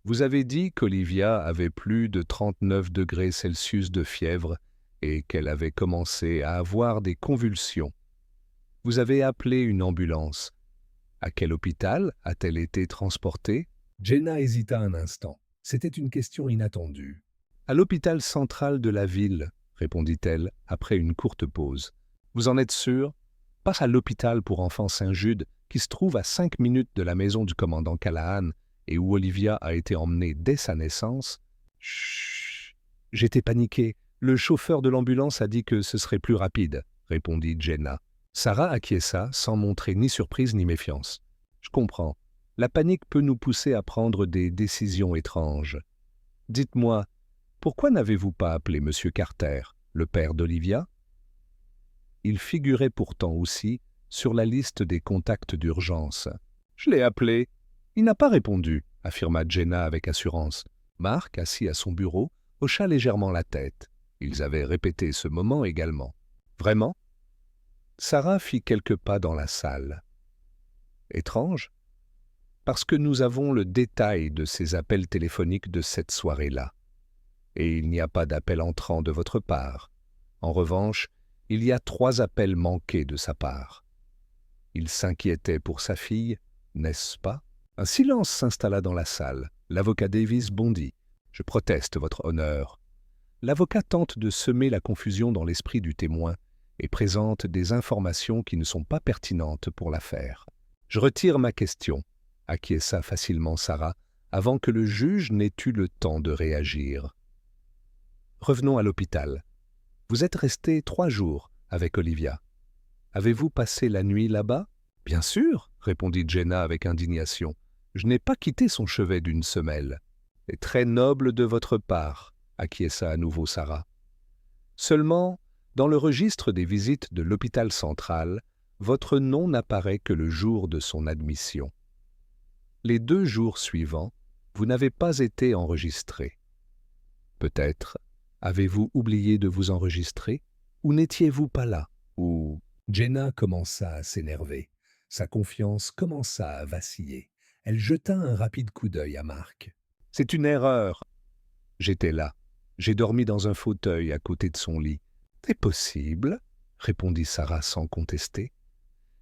Vous avez dit qu'Olivia avait plus de 39 degrés Celsius de fièvre et qu'elle avait commencé à avoir des convulsions. Vous avez appelé une ambulance. À quel hôpital a-t-elle été transportée ? » Jenna hésita un instant. C'était une question inattendue. « À l'hôpital central de la ville, » répondit-elle après une courte pause. « Vous en êtes sûr ? Pas à l'hôpital pour enfants Saint-Jude, qui se trouve à 5 minutes de la maison du commandant Callahan et où Olivia a été emmenée dès sa naissance. »« Chut ! J'étais paniquée. Le chauffeur de l'ambulance a dit que ce serait plus rapide, » répondit Jenna. Sarah acquiesça sans montrer ni surprise ni méfiance. « Je comprends. La panique peut nous pousser à prendre des décisions étranges. Dites-moi, pourquoi n'avez-vous pas appelé M. Carter, le père d'Olivia ? » Il figurait pourtant aussi sur la liste des contacts d'urgence. « Je l'ai appelé. Il n'a pas répondu, » affirma Jenna avec assurance. Mark, assis à son bureau, hocha légèrement la tête. Ils avaient répété ce moment également. « Vraiment ?» Sarah fit quelques pas dans la salle. « Étrange ? Parce que nous avons le détail de ces appels téléphoniques de cette soirée-là. Et il n'y a pas d'appel entrant de votre part. En revanche, il y a 3 appels manqués de sa part. Il s'inquiétait pour sa fille, n'est-ce pas ? » Un silence s'installa dans la salle. L'avocat Davis bondit. « Je proteste, votre honneur. » L'avocat tente de semer la confusion dans l'esprit du témoin et présente des informations qui ne sont pas pertinentes pour l'affaire. « Je retire ma question, » acquiesça facilement Sarah, avant que le juge n'ait eu le temps de réagir. « Revenons à l'hôpital. Vous êtes resté 3 jours avec Olivia. Avez-vous passé la nuit là-bas ? » « Bien sûr, » répondit Jenna avec indignation. « Je n'ai pas quitté son chevet d'une semelle. »« C'est très noble de votre part, » acquiesça à nouveau Sarah. « Seulement, dans le registre des visites de l'hôpital central, votre nom n'apparaît que le jour de son admission. Les 2 jours suivants, vous n'avez pas été enregistré. Peut-être avez-vous oublié de vous enregistrer, ou n'étiez-vous pas là, ou... » Jenna commença à s'énerver. Sa confiance commença à vaciller. Elle jeta un rapide coup d'œil à Mark. « C'est une erreur. J'étais là. J'ai dormi dans un fauteuil à côté de son lit. »« C'est possible, » répondit Sarah sans contester.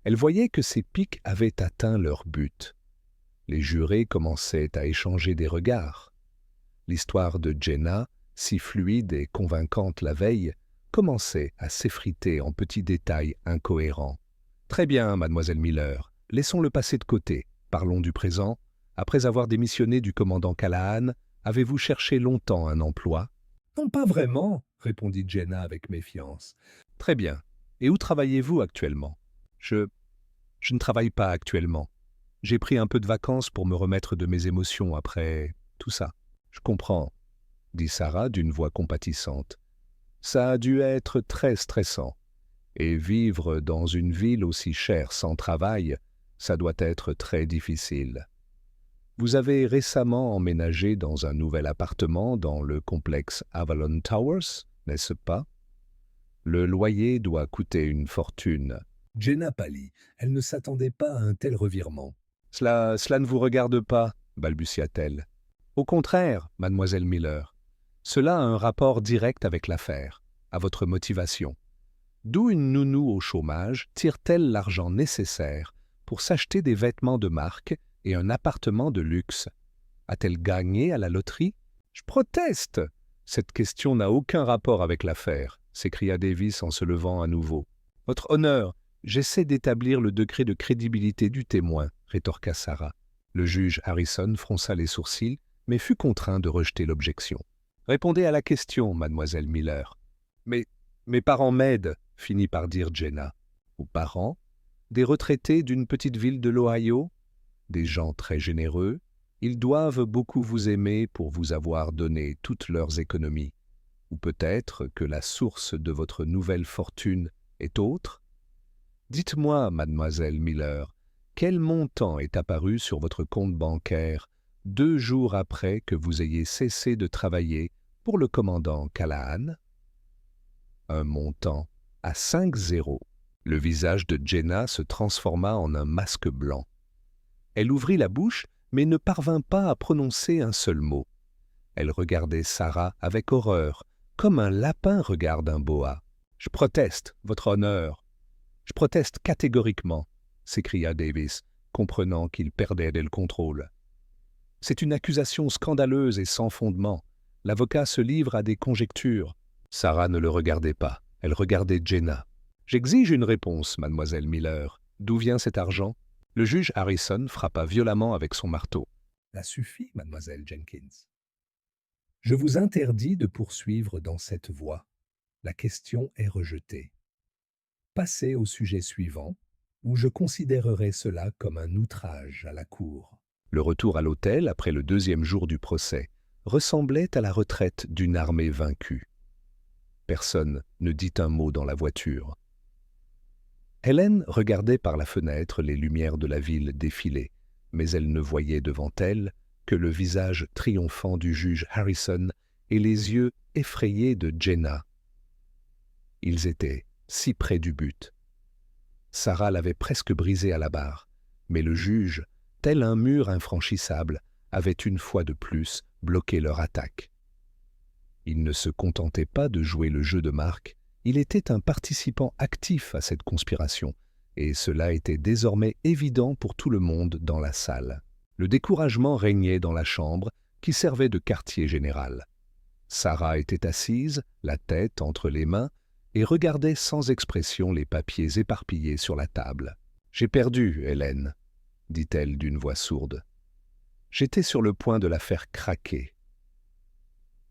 Elle voyait que ses piques avaient atteint leur but. Les jurés commençaient à échanger des regards. L'histoire de Jenna, si fluide et convaincante la veille, commençait à s'effriter en petits détails incohérents. « Très bien, mademoiselle Miller, laissons-le passer de côté. Parlons du présent. Après avoir démissionné du commandant Callahan, avez-vous cherché longtemps un emploi ? » « Non, pas vraiment, » répondit Jenna avec méfiance. « Très bien. Et où travaillez-vous actuellement ? » Je ne travaille pas actuellement. J'ai pris un peu de vacances pour me remettre de mes émotions après tout ça. »« Je comprends, » dit Sarah d'une voix compatissante. « Ça a dû être très stressant. Et vivre dans une ville aussi chère sans travail, ça doit être très difficile. Vous avez récemment emménagé dans un nouvel appartement dans le complexe Avalon Towers, n'est-ce pas? Le loyer doit coûter une fortune. » Jenna pâlit. Elle ne s'attendait pas à un tel revirement. « Cela ne vous regarde pas, balbutia-t-elle. Au contraire, mademoiselle Miller, cela a un rapport direct avec l'affaire, à votre motivation. D'où une nounou au chômage tire-t-elle l'argent nécessaire pour s'acheter des vêtements de marque et un appartement de luxe? A-t-elle gagné à la loterie? Je proteste! Cette question n'a aucun rapport avec l'affaire, s'écria Davis en se levant à nouveau. Votre honneur, j'essaie d'établir le degré de crédibilité du témoin, rétorqua Sarah. Le juge Harrison fronça les sourcils, mais fut contraint de rejeter l'objection. Répondez à la question, mademoiselle Miller. Mais mes parents m'aident, finit par dire Jenna. Vos parents? Des retraités d'une petite ville de l'Ohio? Des gens très généreux? Ils doivent beaucoup vous aimer pour vous avoir donné toutes leurs économies. Ou peut-être que la source de votre nouvelle fortune est autre? Dites-moi, mademoiselle Miller, quel montant est apparu sur votre compte bancaire 2 jours après que vous ayez cessé de travailler pour le commandant Callahan? Un montant à 5 zéros. Le visage de Jenna se transforma en un masque blanc. Elle ouvrit la bouche, mais ne parvint pas à prononcer un seul mot. Elle regardait Sarah avec horreur, comme un lapin regarde un boa. « Je proteste, votre honneur. Je proteste catégoriquement, » s'écria Davis, comprenant qu'il perdait le contrôle. « C'est une accusation scandaleuse et sans fondement. L'avocat se livre à des conjectures. » Sarah ne le regardait pas, elle regardait Jenna. « J'exige une réponse, mademoiselle Miller. D'où vient cet argent ?» Le juge Harrison frappa violemment avec son marteau. « Ça suffit, mademoiselle Jenkins. Je vous interdis de poursuivre dans cette voie. La question est rejetée. Passez au sujet suivant, où je considérerai cela comme un outrage à la cour. » Le retour à l'hôtel, après le 2e jour du procès, ressemblait à la retraite d'une armée vaincue. Personne ne dit un mot dans la voiture. Hélène regardait par la fenêtre les lumières de la ville défiler, mais elle ne voyait devant elle que le visage triomphant du juge Harrison et les yeux effrayés de Jenna. Ils étaient si près du but. Sarah l'avait presque brisé à la barre, mais le juge, tel un mur infranchissable, avait une fois de plus bloqué leur attaque. Il ne se contentait pas de jouer le jeu de marque, il était un participant actif à cette conspiration, et cela était désormais évident pour tout le monde dans la salle. Le découragement régnait dans la chambre, qui servait de quartier général. Sarah était assise, la tête entre les mains, et regardait sans expression les papiers éparpillés sur la table. « J'ai perdu, Hélène, » dit-elle d'une voix sourde. « J'étais sur le point de la faire craquer. »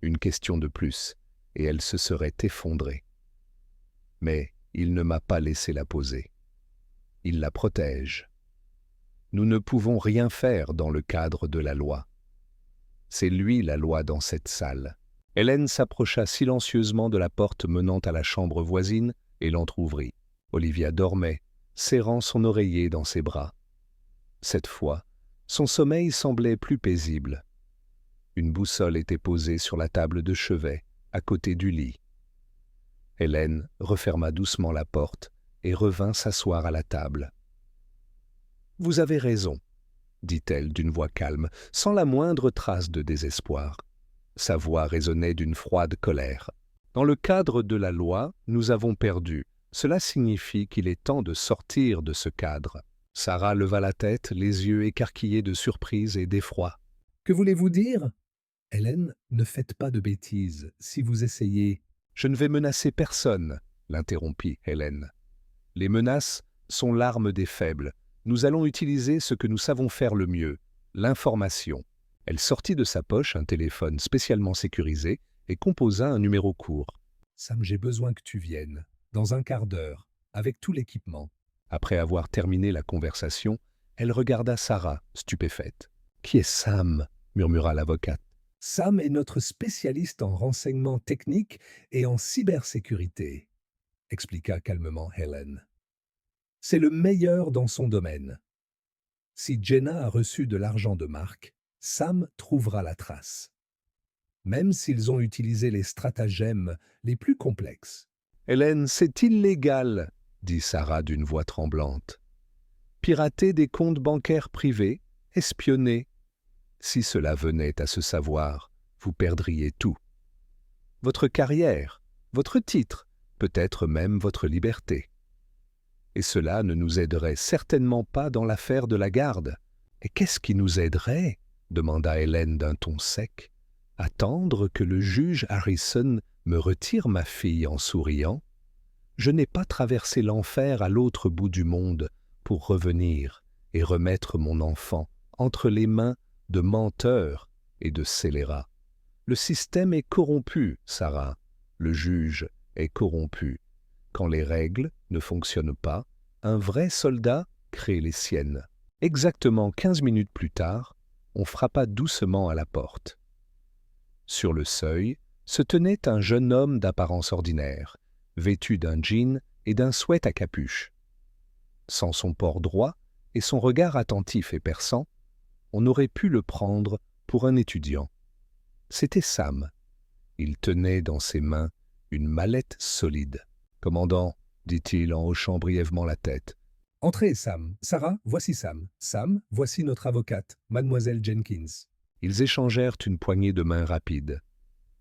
Une question de plus, et elle se serait effondrée. Mais il ne m'a pas laissé la poser. Il la protège. Nous ne pouvons rien faire dans le cadre de la loi. C'est lui la loi dans cette salle. Hélène s'approcha silencieusement de la porte menant à la chambre voisine et l'entr'ouvrit. Olivia dormait, serrant son oreiller dans ses bras. Cette fois, son sommeil semblait plus paisible. Une boussole était posée sur la table de chevet, à côté du lit. Hélène referma doucement la porte et revint s'asseoir à la table. « Vous avez raison, » dit-elle d'une voix calme, sans la moindre trace de désespoir. Sa voix résonnait d'une froide colère. « Dans le cadre de la loi, nous avons perdu. Cela signifie qu'il est temps de sortir de ce cadre. » Sarah leva la tête, les yeux écarquillés de surprise et d'effroi. « Que voulez-vous dire ?»« Hélène, ne faites pas de bêtises. Si vous essayez... » « Je ne vais menacer personne, » l'interrompit Hélène. « Les menaces sont l'arme des faibles. Nous allons utiliser ce que nous savons faire le mieux, l'information. » Elle sortit de sa poche un téléphone spécialement sécurisé et composa un numéro court. « Sam, j'ai besoin que tu viennes, dans un quart d'heure, avec tout l'équipement. » Après avoir terminé la conversation, elle regarda Sarah, stupéfaite. « Qui est Sam ?» murmura l'avocate. « Sam est notre spécialiste en renseignements techniques et en cybersécurité, » expliqua calmement Hélène. « C'est le meilleur dans son domaine. Si Jenna a reçu de l'argent de marque, Sam trouvera la trace, même s'ils ont utilisé les stratagèmes les plus complexes. »« Hélène, c'est illégal, » dit Sarah d'une voix tremblante. « pirater des comptes bancaires privés, espionner. Si cela venait à se savoir, vous perdriez tout. Votre carrière, votre titre, peut-être même votre liberté. Et cela ne nous aiderait certainement pas dans l'affaire de la garde. Et qu'est-ce qui nous aiderait ? Demanda Hélène d'un ton sec. Attendre que le juge Harrison me retire ma fille en souriant ? Je n'ai pas traversé l'enfer à l'autre bout du monde pour revenir et remettre mon enfant entre les mains de menteurs et de scélérats. Le système est corrompu, Sarah. Le juge est corrompu. Quand les règles ne fonctionnent pas, un vrai soldat crée les siennes. Exactement 15 minutes plus tard, on frappa doucement à la porte. Sur le seuil se tenait un jeune homme d'apparence ordinaire, vêtu d'un jean et d'un sweat à capuche. Sans son port droit et son regard attentif et perçant, on aurait pu le prendre pour un étudiant. C'était Sam. Il tenait dans ses mains une mallette solide. « Commandant, » dit-il en hochant brièvement la tête. « Entrez, Sam. Sarah, voici Sam. Sam, voici notre avocate, mademoiselle Jenkins. » Ils échangèrent une poignée de mains rapide.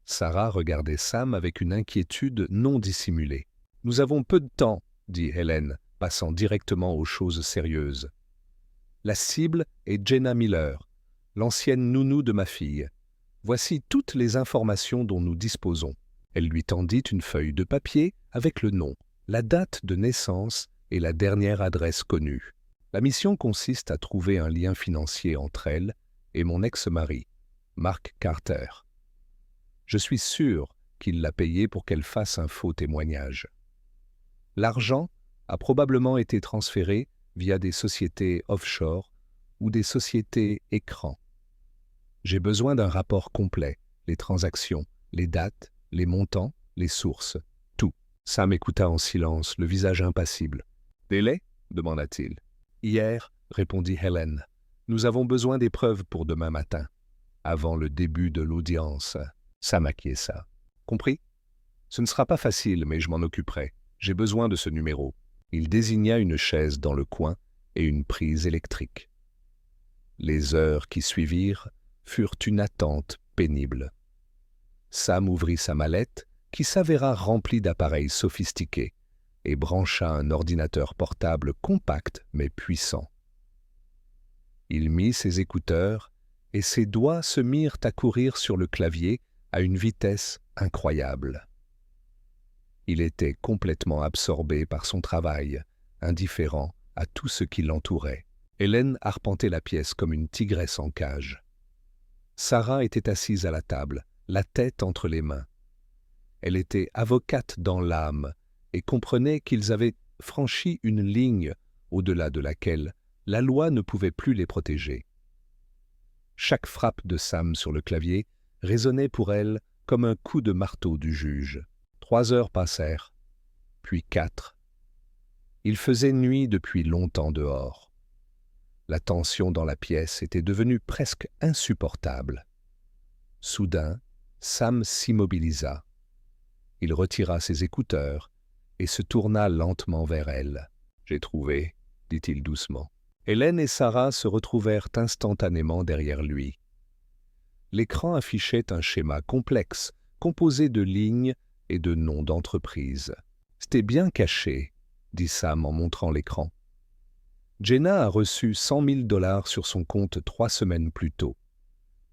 Sarah regardait Sam avec une inquiétude non dissimulée. « Nous avons peu de temps, » dit Hélène, passant directement aux choses sérieuses. « La cible est Jenna Miller, l'ancienne nounou de ma fille. Voici toutes les informations dont nous disposons. » Elle lui tendit une feuille de papier avec le nom, la date de naissance et la dernière adresse connue. La mission consiste à trouver un lien financier entre elle et mon ex-mari, Mark Carter. Je suis sûr qu'il l'a payé pour qu'elle fasse un faux témoignage. L'argent a probablement été transféré via des sociétés offshore ou des sociétés écrans. J'ai besoin d'un rapport complet, les transactions, les dates, les montants, les sources, tout. Sam écouta en silence, le visage impassible. « Délai » demanda-t-il. « Hier, » répondit Hélène. « Nous avons besoin des preuves pour demain matin, avant le début de l'audience. » Sam acquiesça. « Compris ? Ce ne sera pas facile, mais je m'en occuperai. J'ai besoin de ce numéro. » Il désigna une chaise dans le coin et une prise électrique. Les heures qui suivirent furent une attente pénible. Sam ouvrit sa mallette, qui s'avéra remplie d'appareils sophistiqués, et brancha un ordinateur portable compact mais puissant. Il mit ses écouteurs, et ses doigts se mirent à courir sur le clavier à une vitesse incroyable. Il était complètement absorbé par son travail, indifférent à tout ce qui l'entourait. Hélène arpentait la pièce comme une tigresse en cage. Sarah était assise à la table, la tête entre les mains. Elle était avocate dans l'âme et comprenait qu'ils avaient franchi une ligne au-delà de laquelle la loi ne pouvait plus les protéger. Chaque frappe de Sam sur le clavier résonnait pour elle comme un coup de marteau du juge. 3 heures passèrent, puis 4. Il faisait nuit depuis longtemps dehors. La tension dans la pièce était devenue presque insupportable. Soudain, Sam s'immobilisa. Il retira ses écouteurs et se tourna lentement vers elle. « J'ai trouvé, » dit-il doucement. Hélène et Sarah se retrouvèrent instantanément derrière lui. L'écran affichait un schéma complexe, composé de lignes et de noms d'entreprises. « C'était bien caché, » dit Sam en montrant l'écran. Jenna a reçu 100 000 $ sur son compte 3 semaines plus tôt.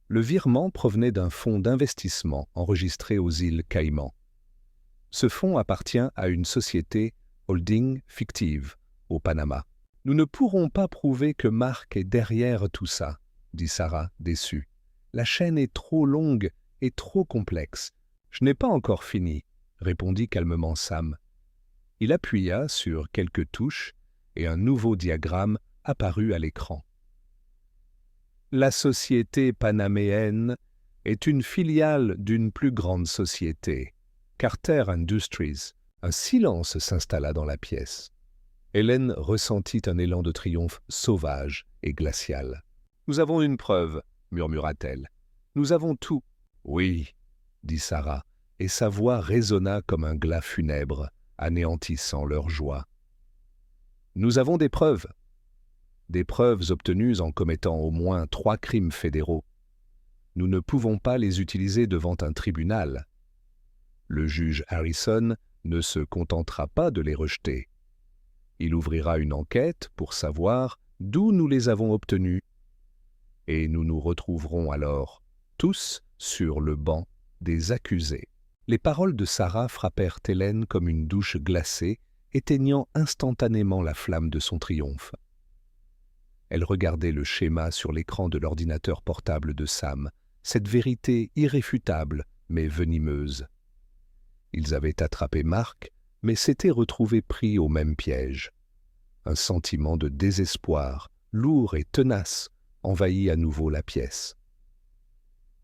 Le virement provenait d'un fonds d'investissement enregistré aux îles Caïmans. Ce fonds appartient à une société holding fictive au Panama. « Nous ne pourrons pas prouver que Mark est derrière tout ça, » dit Sarah, déçue. « La chaîne est trop longue et trop complexe. »« Je n'ai pas encore fini, » répondit calmement Sam. Il appuya sur quelques touches et un nouveau diagramme apparut à l'écran. La société panaméenne est une filiale d'une plus grande société, Carter Industries. Un silence s'installa dans la pièce. Hélène ressentit un élan de triomphe sauvage et glacial. « Nous avons une preuve, » murmura-t-elle. « Nous avons tout. »« Oui, » dit Sarah, et sa voix résonna comme un glas funèbre, anéantissant leur joie. « Nous avons des preuves. » des preuves obtenues en commettant au moins 3 crimes fédéraux. Nous ne pouvons pas les utiliser devant un tribunal. Le juge Harrison ne se contentera pas de les rejeter. Il ouvrira une enquête pour savoir d'où nous les avons obtenus. Et nous nous retrouverons alors tous sur le banc des accusés. Les paroles de Sarah frappèrent Hélène comme une douche glacée, éteignant instantanément la flamme de son triomphe. Elle regardait le schéma sur l'écran de l'ordinateur portable de Sam, cette vérité irréfutable mais venimeuse. Ils avaient attrapé Mark, mais s'étaient retrouvés pris au même piège. Un sentiment de désespoir, lourd et tenace, envahit à nouveau la pièce.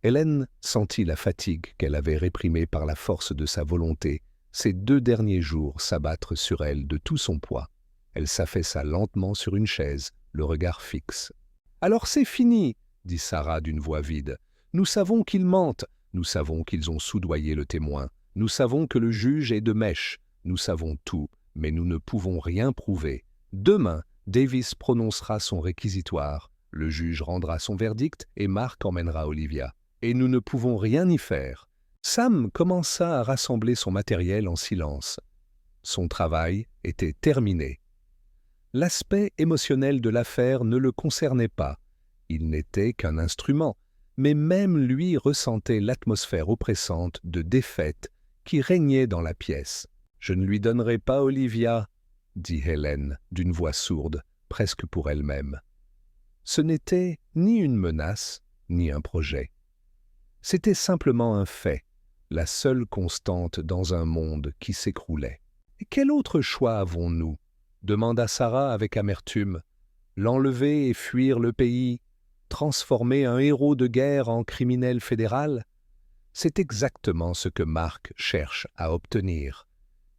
Hélène sentit la fatigue qu'elle avait réprimée par la force de sa volonté ces 2 derniers jours s'abattre sur elle de tout son poids. Elle s'affaissa lentement sur une chaise, le regard fixe. « Alors c'est fini !» dit Sarah d'une voix vide. « Nous savons qu'ils mentent, nous savons qu'ils ont soudoyé le témoin, nous savons que le juge est de mèche, nous savons tout, mais nous ne pouvons rien prouver. Demain, Davis prononcera son réquisitoire, le juge rendra son verdict et Mark emmènera Olivia. Et nous ne pouvons rien y faire. » Sam commença à rassembler son matériel en silence. Son travail était terminé. L'aspect émotionnel de l'affaire ne le concernait pas. Il n'était qu'un instrument, mais même lui ressentait l'atmosphère oppressante de défaite qui régnait dans la pièce. « Je ne lui donnerai pas Olivia, » dit Hélène d'une voix sourde, presque pour elle-même. Ce n'était ni une menace, ni un projet. C'était simplement un fait, la seule constante dans un monde qui s'écroulait. « Et quel autre choix avons-nous » demanda Sarah avec amertume. « L'enlever et fuir le pays, transformer un héros de guerre en criminel fédéral ?» C'est exactement ce que Mark cherche à obtenir.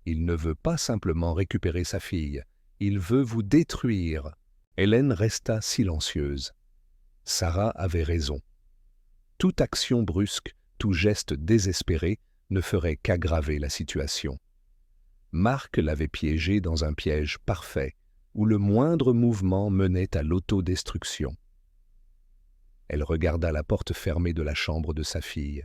Il ne veut pas simplement récupérer sa fille, il veut vous détruire. Hélène resta silencieuse. Sarah avait raison. Toute action brusque, tout geste désespéré ne ferait qu'aggraver la situation. Mark l'avait piégée dans un piège parfait, où le moindre mouvement menait à l'autodestruction. Elle regarda la porte fermée de la chambre de sa fille.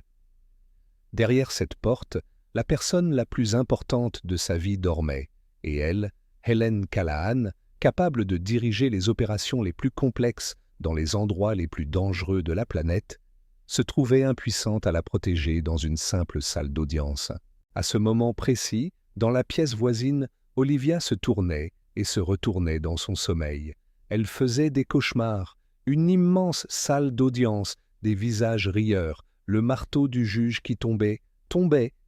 Derrière cette porte, la personne la plus importante de sa vie dormait, et elle, Hélène Callahan, capable de diriger les opérations les plus complexes dans les endroits les plus dangereux de la planète, se trouvait impuissante à la protéger dans une simple salle d'audience. À ce moment précis, dans la pièce voisine, Olivia se tournait et se retournait dans son sommeil. Elle faisait des cauchemars, une immense salle d'audience, des visages rieurs, le marteau du juge qui tombait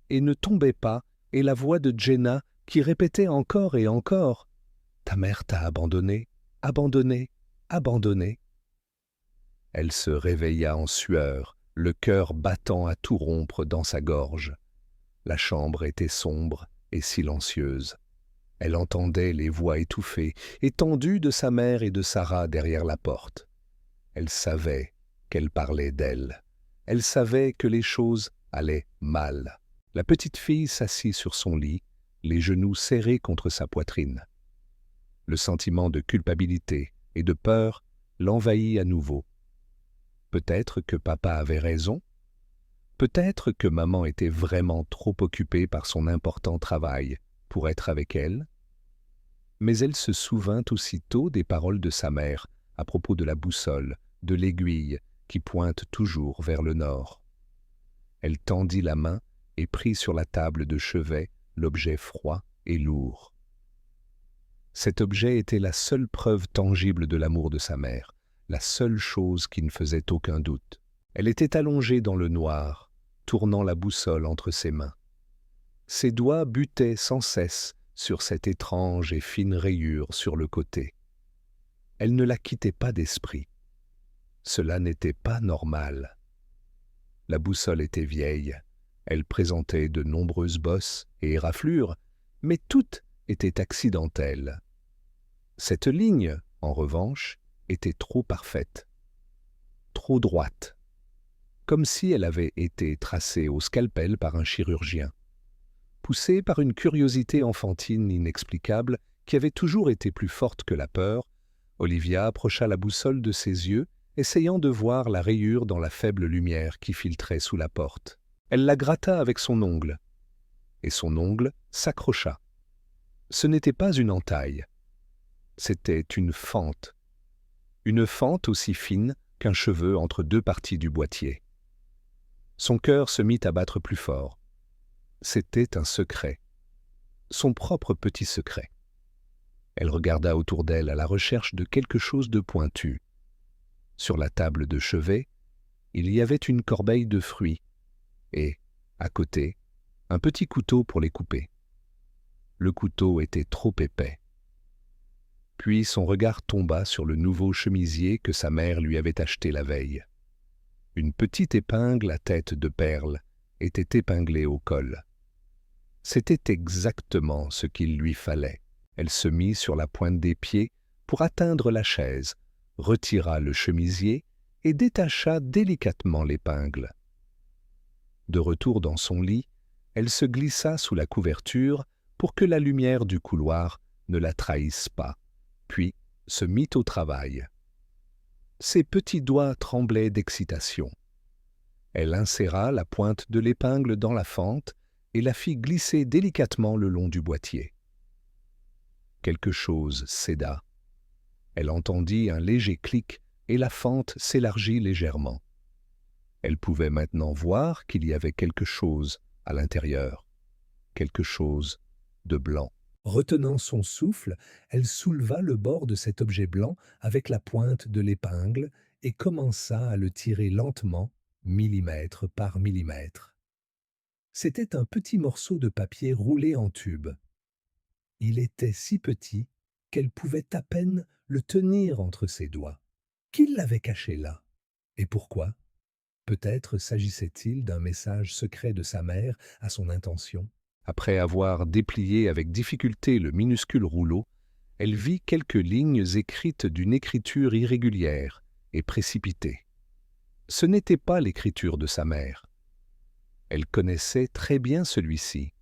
et ne tombait pas, et la voix de Jenna qui répétait encore et encore « Ta mère t'a abandonné, abandonné, abandonné. » Elle se réveilla en sueur, le cœur battant à tout rompre dans sa gorge. La chambre était sombre et silencieuse. Elle entendait les voix étouffées et tendues de sa mère et de Sarah derrière la porte. Elle savait qu'elle parlait d'elle. Elle savait que les choses allaient mal. La petite fille s'assit sur son lit, les genoux serrés contre sa poitrine. Le sentiment de culpabilité et de peur l'envahit à nouveau. Peut-être que papa avait raison. Peut-être que maman était vraiment trop occupée par son important travail pour être avec elle. Mais elle se souvint aussitôt des paroles de sa mère à propos de la boussole, de l'aiguille qui pointe toujours vers le nord. Elle tendit la main et prit sur la table de chevet l'objet froid et lourd. Cet objet était la seule preuve tangible de l'amour de sa mère, la seule chose qui ne faisait aucun doute. Elle était allongée dans le noir, tournant la boussole entre ses mains. Ses doigts butaient sans cesse sur cette étrange et fine rayure sur le côté. Elle ne la quittait pas d'esprit. Cela n'était pas normal. La boussole était vieille, elle présentait de nombreuses bosses et éraflures, mais toutes étaient accidentelles. Cette ligne, en revanche, était trop parfaite, trop droite, comme si elle avait été tracée au scalpel par un chirurgien. Poussée par une curiosité enfantine inexplicable qui avait toujours été plus forte que la peur, Olivia approcha la boussole de ses yeux, essayant de voir la rayure dans la faible lumière qui filtrait sous la porte. Elle la gratta avec son ongle, et son ongle s'accrocha. Ce n'était pas une entaille, c'était une fente aussi fine qu'un cheveu entre deux parties du boîtier. Son cœur se mit à battre plus fort. C'était un secret, son propre petit secret. Elle regarda autour d'elle à la recherche de quelque chose de pointu. Sur la table de chevet, il y avait une corbeille de fruits et, à côté, un petit couteau pour les couper. Le couteau était trop épais. Puis son regard tomba sur le nouveau chemisier que sa mère lui avait acheté la veille. Une petite épingle à tête de perle était épinglée au col. C'était exactement ce qu'il lui fallait. Elle se mit sur la pointe des pieds pour atteindre la chaise, retira le chemisier et détacha délicatement l'épingle. De retour dans son lit, elle se glissa sous la couverture pour que la lumière du couloir ne la trahisse pas, puis se mit au travail. Ses petits doigts tremblaient d'excitation. Elle inséra la pointe de l'épingle dans la fente et la fit glisser délicatement le long du boîtier. Quelque chose céda. Elle entendit un léger clic et la fente s'élargit légèrement. Elle pouvait maintenant voir qu'il y avait quelque chose à l'intérieur, quelque chose de blanc. Retenant son souffle, elle souleva le bord de cet objet blanc avec la pointe de l'épingle et commença à le tirer lentement, millimètre par millimètre. C'était un petit morceau de papier roulé en tube. Il était si petit qu'elle pouvait à peine le tenir entre ses doigts. Qui l'avait caché là? Et pourquoi? Peut-être s'agissait-il d'un message secret de sa mère à son intention. Après avoir déplié avec difficulté le minuscule rouleau, elle vit quelques lignes écrites d'une écriture irrégulière et précipitée. Ce n'était pas l'écriture de sa mère. Elle connaissait très bien celui-ci.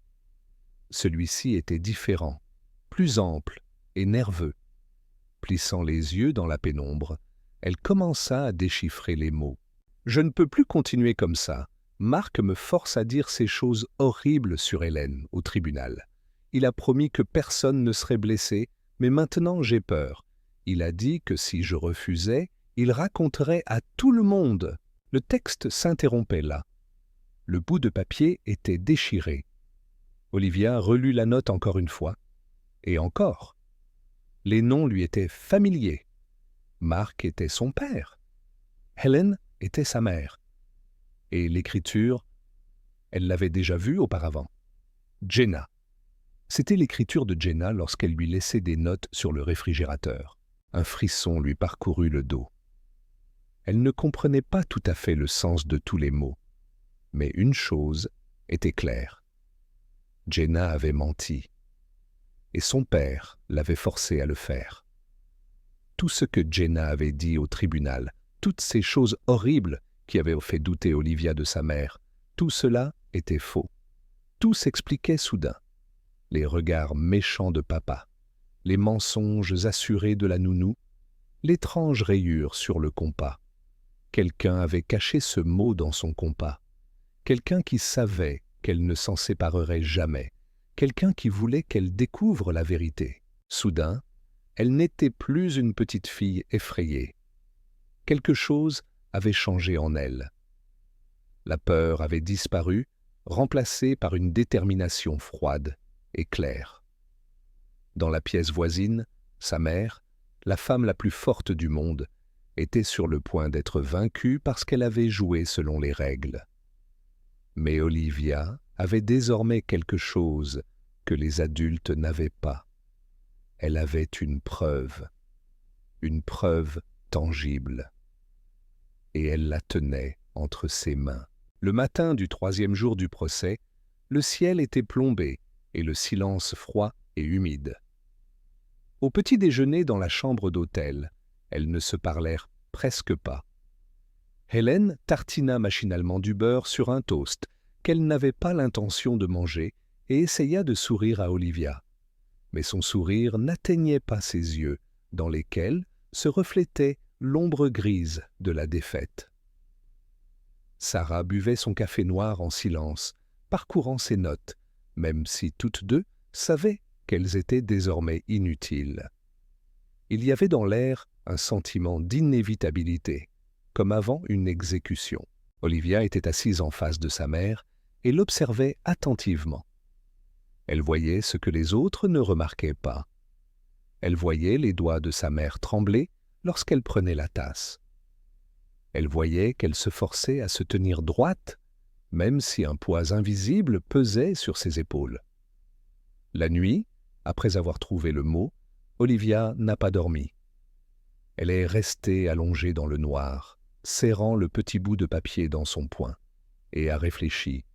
Celui-ci était différent, plus ample et nerveux. Plissant les yeux dans la pénombre, elle commença à déchiffrer les mots. « Je ne peux plus continuer comme ça. Marc me force à dire ces choses horribles sur Hélène au tribunal. Il a promis que personne ne serait blessé, mais maintenant j'ai peur. Il a dit que si je refusais, il raconterait à tout le monde. » Le texte s'interrompait là. Le bout de papier était déchiré. Olivia relut la note encore une fois. Et encore. Les noms lui étaient familiers. Marc était son père. Hélène était sa mère. Et l'écriture, elle l'avait déjà vue auparavant. Jenna. C'était l'écriture de Jenna lorsqu'elle lui laissait des notes sur le réfrigérateur. Un frisson lui parcourut le dos. Elle ne comprenait pas tout à fait le sens de tous les mots. Mais une chose était claire. Jenna avait menti. Et son père l'avait forcé à le faire. Tout ce que Jenna avait dit au tribunal, toutes ces choses horribles qui avaient fait douter Olivia de sa mère, tout cela était faux. Tout s'expliquait soudain. Les regards méchants de papa, les mensonges assurés de la nounou, l'étrange rayure sur le compas. Quelqu'un avait caché ce mot dans son compas. Quelqu'un qui savait qu'elle ne s'en séparerait jamais. Quelqu'un qui voulait qu'elle découvre la vérité. Soudain, elle n'était plus une petite fille effrayée. Quelque chose avait changé en elle. La peur avait disparu, remplacée par une détermination froide et claire. Dans la pièce voisine, sa mère, la femme la plus forte du monde, était sur le point d'être vaincue parce qu'elle avait joué selon les règles. Mais Olivia avait désormais quelque chose que les adultes n'avaient pas. Elle avait une preuve tangible. Et elle la tenait entre ses mains. Le matin du 3e jour du procès, le ciel était plombé et le silence froid et humide. Au petit déjeuner dans la chambre d'hôtel, elles ne se parlèrent presque pas. Hélène tartina machinalement du beurre sur un toast qu'elle n'avait pas l'intention de manger et essaya de sourire à Olivia. Mais son sourire n'atteignait pas ses yeux, dans lesquels, se reflétait l'ombre grise de la défaite. Sarah buvait son café noir en silence, parcourant ses notes, même si toutes deux savaient qu'elles étaient désormais inutiles. Il y avait dans l'air un sentiment d'inévitabilité, comme avant une exécution. Olivia était assise en face de sa mère et l'observait attentivement. Elle voyait ce que les autres ne remarquaient pas. Elle voyait les doigts de sa mère trembler lorsqu'elle prenait la tasse. Elle voyait qu'elle se forçait à se tenir droite, même si un poids invisible pesait sur ses épaules. La nuit, après avoir trouvé le mot, Olivia n'a pas dormi. Elle est restée allongée dans le noir, serrant le petit bout de papier dans son poing, et a réfléchi.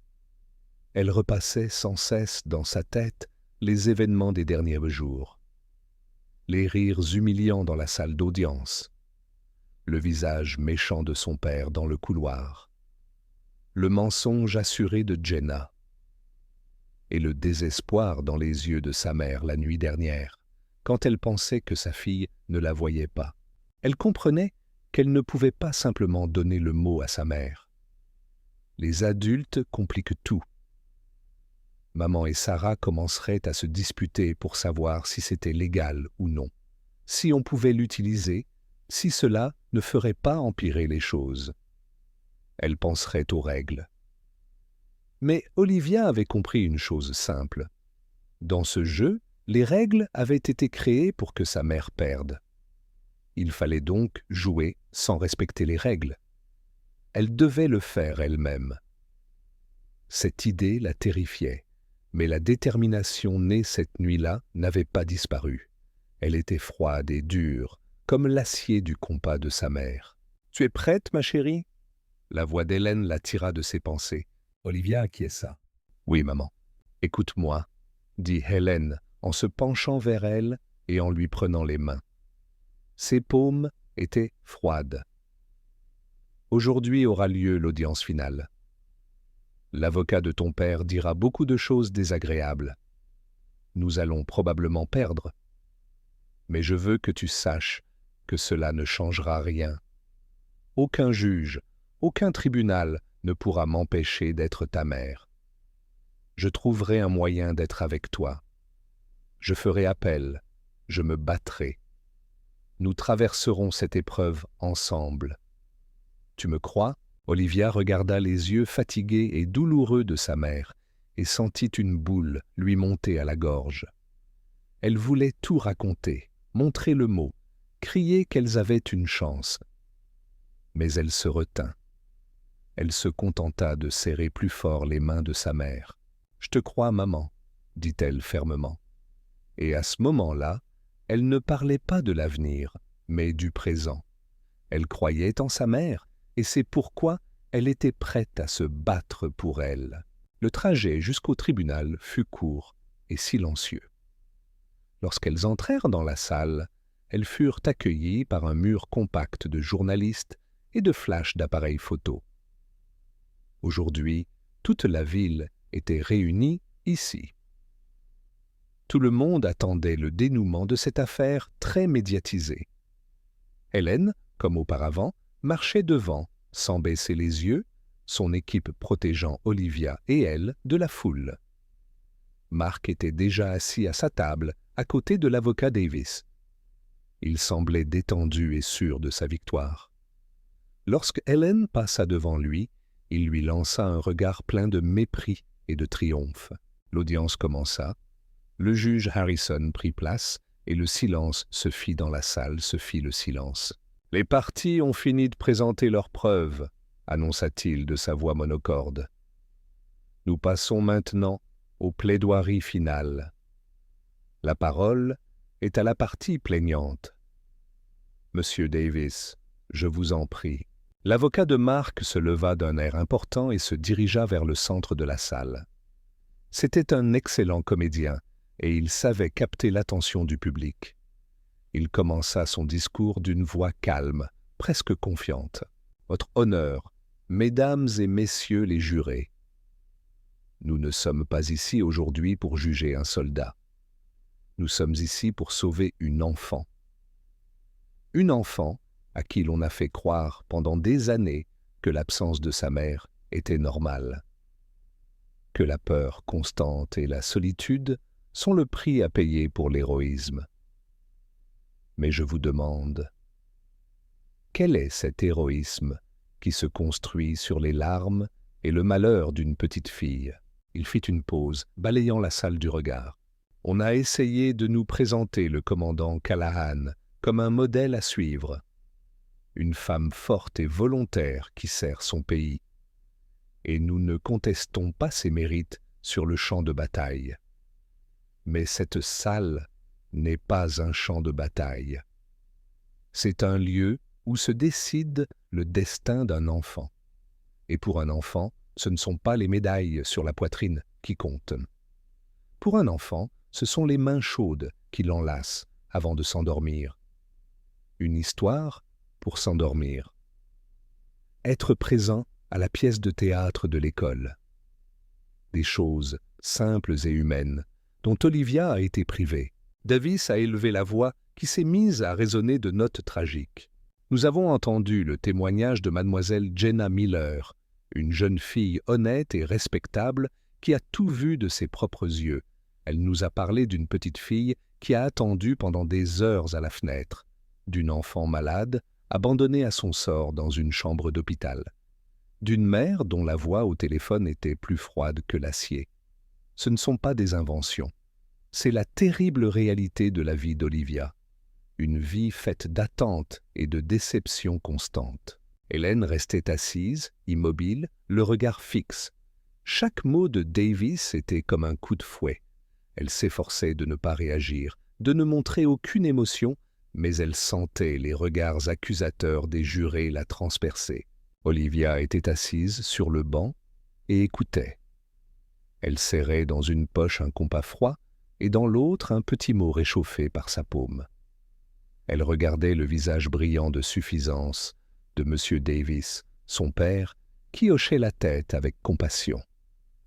Elle repassait sans cesse dans sa tête les événements des derniers jours. Les rires humiliants dans la salle d'audience, le visage méchant de son père dans le couloir, le mensonge assuré de Jenna, et le désespoir dans les yeux de sa mère la nuit dernière, quand elle pensait que sa fille ne la voyait pas. Elle comprenait qu'elle ne pouvait pas simplement donner le mot à sa mère. Les adultes compliquent tout. Maman et Sarah commenceraient à se disputer pour savoir si c'était légal ou non, si on pouvait l'utiliser, si cela ne ferait pas empirer les choses. Elle penserait aux règles. Mais Olivia avait compris une chose simple. Dans ce jeu, les règles avaient été créées pour que sa mère perde. Il fallait donc jouer sans respecter les règles. Elle devait le faire elle-même. Cette idée la terrifiait, mais la détermination née cette nuit-là n'avait pas disparu. Elle était froide et dure, comme l'acier du compas de sa mère. « Tu es prête, ma chérie ?» La voix d'Hélène la tira de ses pensées. Olivia acquiesça. « Oui, maman. Écoute-moi, » dit Hélène en se penchant vers elle et en lui prenant les mains. Ses paumes étaient froides. Aujourd'hui aura lieu l'audience finale. L'avocat de ton père dira beaucoup de choses désagréables. Nous allons probablement perdre. Mais je veux que tu saches que cela ne changera rien. Aucun juge, aucun tribunal ne pourra m'empêcher d'être ta mère. Je trouverai un moyen d'être avec toi. Je ferai appel, je me battrai. Nous traverserons cette épreuve ensemble. Tu me crois ? Olivia regarda les yeux fatigués et douloureux de sa mère et sentit une boule lui monter à la gorge. Elle voulait tout raconter, montrer le mot, crier qu'elles avaient une chance. Mais elle se retint. Elle se contenta de serrer plus fort les mains de sa mère. « Je te crois, maman, » dit-elle fermement. Et à ce moment-là, elle ne parlait pas de l'avenir, mais du présent. Elle croyait en sa mère, et c'est pourquoi elle était prête à se battre pour elle. Le trajet jusqu'au tribunal fut court et silencieux. Lorsqu'elles entrèrent dans la salle, elles furent accueillies par un mur compact de journalistes et de flashs d'appareils photo. Aujourd'hui, toute la ville était réunie ici. Tout le monde attendait le dénouement de cette affaire très médiatisée. Hélène, comme auparavant, marchait devant, sans baisser les yeux, son équipe protégeant Olivia et elle de la foule. Mark était déjà assis à sa table, à côté de l'avocat Davis. Il semblait détendu et sûr de sa victoire. Lorsque Hélène passa devant lui, il lui lança un regard plein de mépris et de triomphe. L'audience commença. Le juge Harrison prit place et le silence se fit dans la salle, se fit le silence. « Les parties ont fini de présenter leurs preuves, » annonça-t-il de sa voix monocorde. « Nous passons maintenant aux plaidoiries finales. La parole est à la partie plaignante. Monsieur Davis, je vous en prie. » L'avocat de Mark se leva d'un air important et se dirigea vers le centre de la salle. C'était un excellent comédien et il savait capter l'attention du public. Il commença son discours d'une voix calme, presque confiante. « Votre honneur, mesdames et messieurs les jurés, nous ne sommes pas ici aujourd'hui pour juger un soldat. Nous sommes ici pour sauver une enfant. Une enfant à qui l'on a fait croire pendant des années que l'absence de sa mère était normale, que la peur constante et la solitude sont le prix à payer pour l'héroïsme. Mais je vous demande, quel est cet héroïsme qui se construit sur les larmes et le malheur d'une petite fille? Il fit une pause, balayant la salle du regard. On a essayé de nous présenter le commandant Callahan comme un modèle à suivre, une femme forte et volontaire qui sert son pays. Et nous ne contestons pas ses mérites sur le champ de bataille. Mais cette salle n'est pas un champ de bataille. C'est un lieu où se décide le destin d'un enfant. Et pour un enfant, ce ne sont pas les médailles sur la poitrine qui comptent. Pour un enfant, ce sont les mains chaudes qui l'enlacent avant de s'endormir. Une histoire pour s'endormir. Être présent à la pièce de théâtre de l'école. Des choses simples et humaines dont Olivia a été privée. Davis a élevé la voix qui s'est mise à résonner de notes tragiques. Nous avons entendu le témoignage de mademoiselle Jenna Miller, une jeune fille honnête et respectable qui a tout vu de ses propres yeux. Elle nous a parlé d'une petite fille qui a attendu pendant des heures à la fenêtre, d'une enfant malade, abandonnée à son sort dans une chambre d'hôpital, d'une mère dont la voix au téléphone était plus froide que l'acier. Ce ne sont pas des inventions. C'est la terrible réalité de la vie d'Olivia. Une vie faite d'attentes et de déceptions constantes. Hélène restait assise, immobile, le regard fixe. Chaque mot de Davis était comme un coup de fouet. Elle s'efforçait de ne pas réagir, de ne montrer aucune émotion, mais elle sentait les regards accusateurs des jurés la transpercer. Olivia était assise sur le banc et écoutait. Elle serrait dans une poche un compas froid et dans l'autre un petit mot réchauffé par sa paume. Elle regardait le visage brillant de suffisance de M. Davis, son père, qui hochait la tête avec compassion,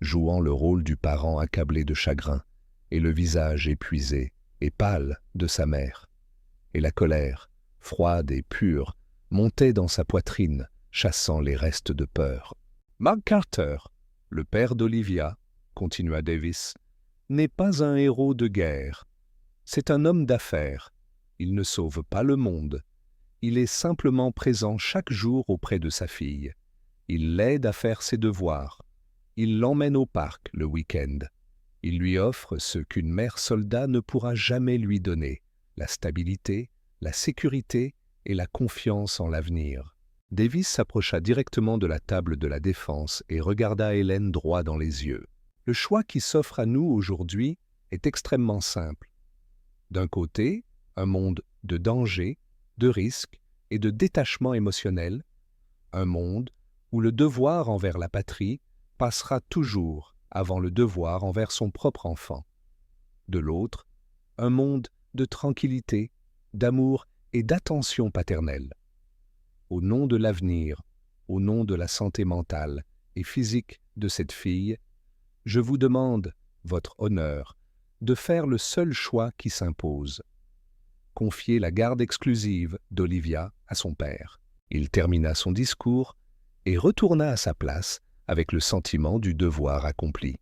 jouant le rôle du parent accablé de chagrin, et le visage épuisé et pâle de sa mère. Et la colère, froide et pure, montait dans sa poitrine, chassant les restes de peur. « Mark Carter, le père d'Olivia, continua Davis, n'est pas un héros de guerre. C'est un homme d'affaires. Il ne sauve pas le monde. Il est simplement présent chaque jour auprès de sa fille. Il l'aide à faire ses devoirs. Il l'emmène au parc le week-end. Il lui offre ce qu'une mère soldat ne pourra jamais lui donner, la stabilité, la sécurité et la confiance en l'avenir. » Davis s'approcha directement de la table de la défense et regarda Hélène droit dans les yeux. Le choix qui s'offre à nous aujourd'hui est extrêmement simple. D'un côté, un monde de danger, de risque et de détachement émotionnel, un monde où le devoir envers la patrie passera toujours avant le devoir envers son propre enfant. De l'autre, un monde de tranquillité, d'amour et d'attention paternelle. Au nom de l'avenir, au nom de la santé mentale et physique de cette fille, je vous demande, votre honneur, de faire le seul choix qui s'impose. Confier la garde exclusive d'Olivia à son père. Il termina son discours et retourna à sa place avec le sentiment du devoir accompli.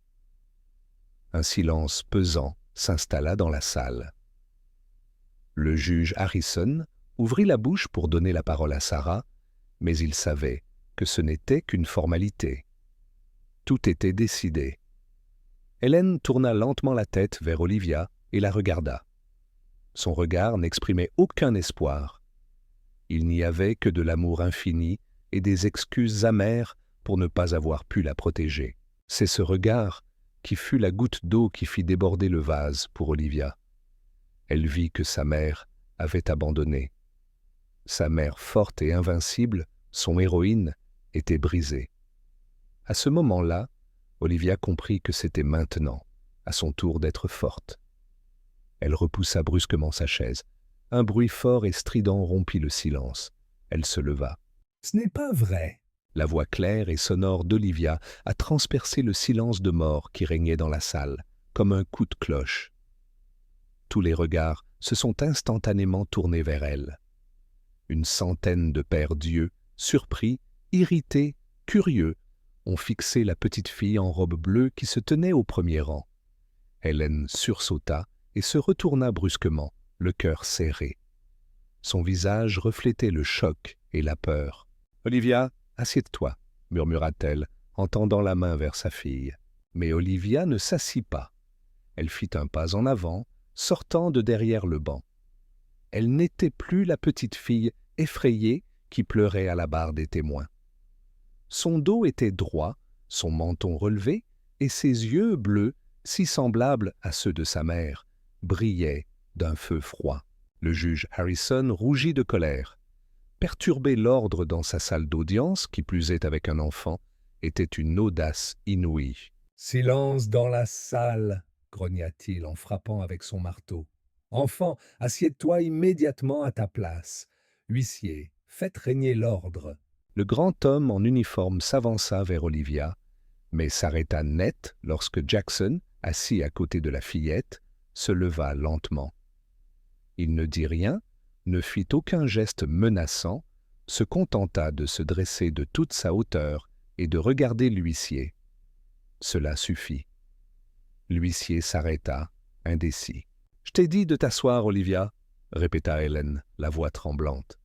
Un silence pesant s'installa dans la salle. Le juge Harrison ouvrit la bouche pour donner la parole à Sarah, mais il savait que ce n'était qu'une formalité. Tout était décidé. Hélène tourna lentement la tête vers Olivia et la regarda. Son regard n'exprimait aucun espoir. Il n'y avait que de l'amour infini et des excuses amères pour ne pas avoir pu la protéger. C'est ce regard qui fut la goutte d'eau qui fit déborder le vase pour Olivia. Elle vit que sa mère avait abandonné. Sa mère forte et invincible, son héroïne, était brisée. À ce moment-là, Olivia comprit que c'était maintenant, à son tour d'être forte. Elle repoussa brusquement sa chaise. Un bruit fort et strident rompit le silence. Elle se leva. « Ce n'est pas vrai !» La voix claire et sonore d'Olivia a transpercé le silence de mort qui régnait dans la salle, comme un coup de cloche. Tous les regards se sont instantanément tournés vers elle. Une centaine de pères d'yeux, surpris, irrités, curieux, ont fixé la petite fille en robe bleue qui se tenait au premier rang. Hélène sursauta et se retourna brusquement, le cœur serré. Son visage reflétait le choc et la peur. « Olivia, assieds-toi » murmura-t-elle, en tendant la main vers sa fille. Mais Olivia ne s'assit pas. Elle fit un pas en avant, sortant de derrière le banc. Elle n'était plus la petite fille effrayée qui pleurait à la barre des témoins. Son dos était droit, son menton relevé, et ses yeux bleus, si semblables à ceux de sa mère, brillaient d'un feu froid. Le juge Harrison rougit de colère. Perturber l'ordre dans sa salle d'audience, qui plus est avec un enfant, était une audace inouïe. « Silence dans la salle !» grogna-t-il en frappant avec son marteau. « Enfant, assieds-toi immédiatement à ta place. Huissier, faites régner l'ordre. » Le grand homme en uniforme s'avança vers Olivia, mais s'arrêta net lorsque Jackson, assis à côté de la fillette, se leva lentement. Il ne dit rien, ne fit aucun geste menaçant, se contenta de se dresser de toute sa hauteur et de regarder l'huissier. Cela suffit. L'huissier s'arrêta, indécis. « Je t'ai dit de t'asseoir, Olivia, » répéta Hélène, la voix tremblante.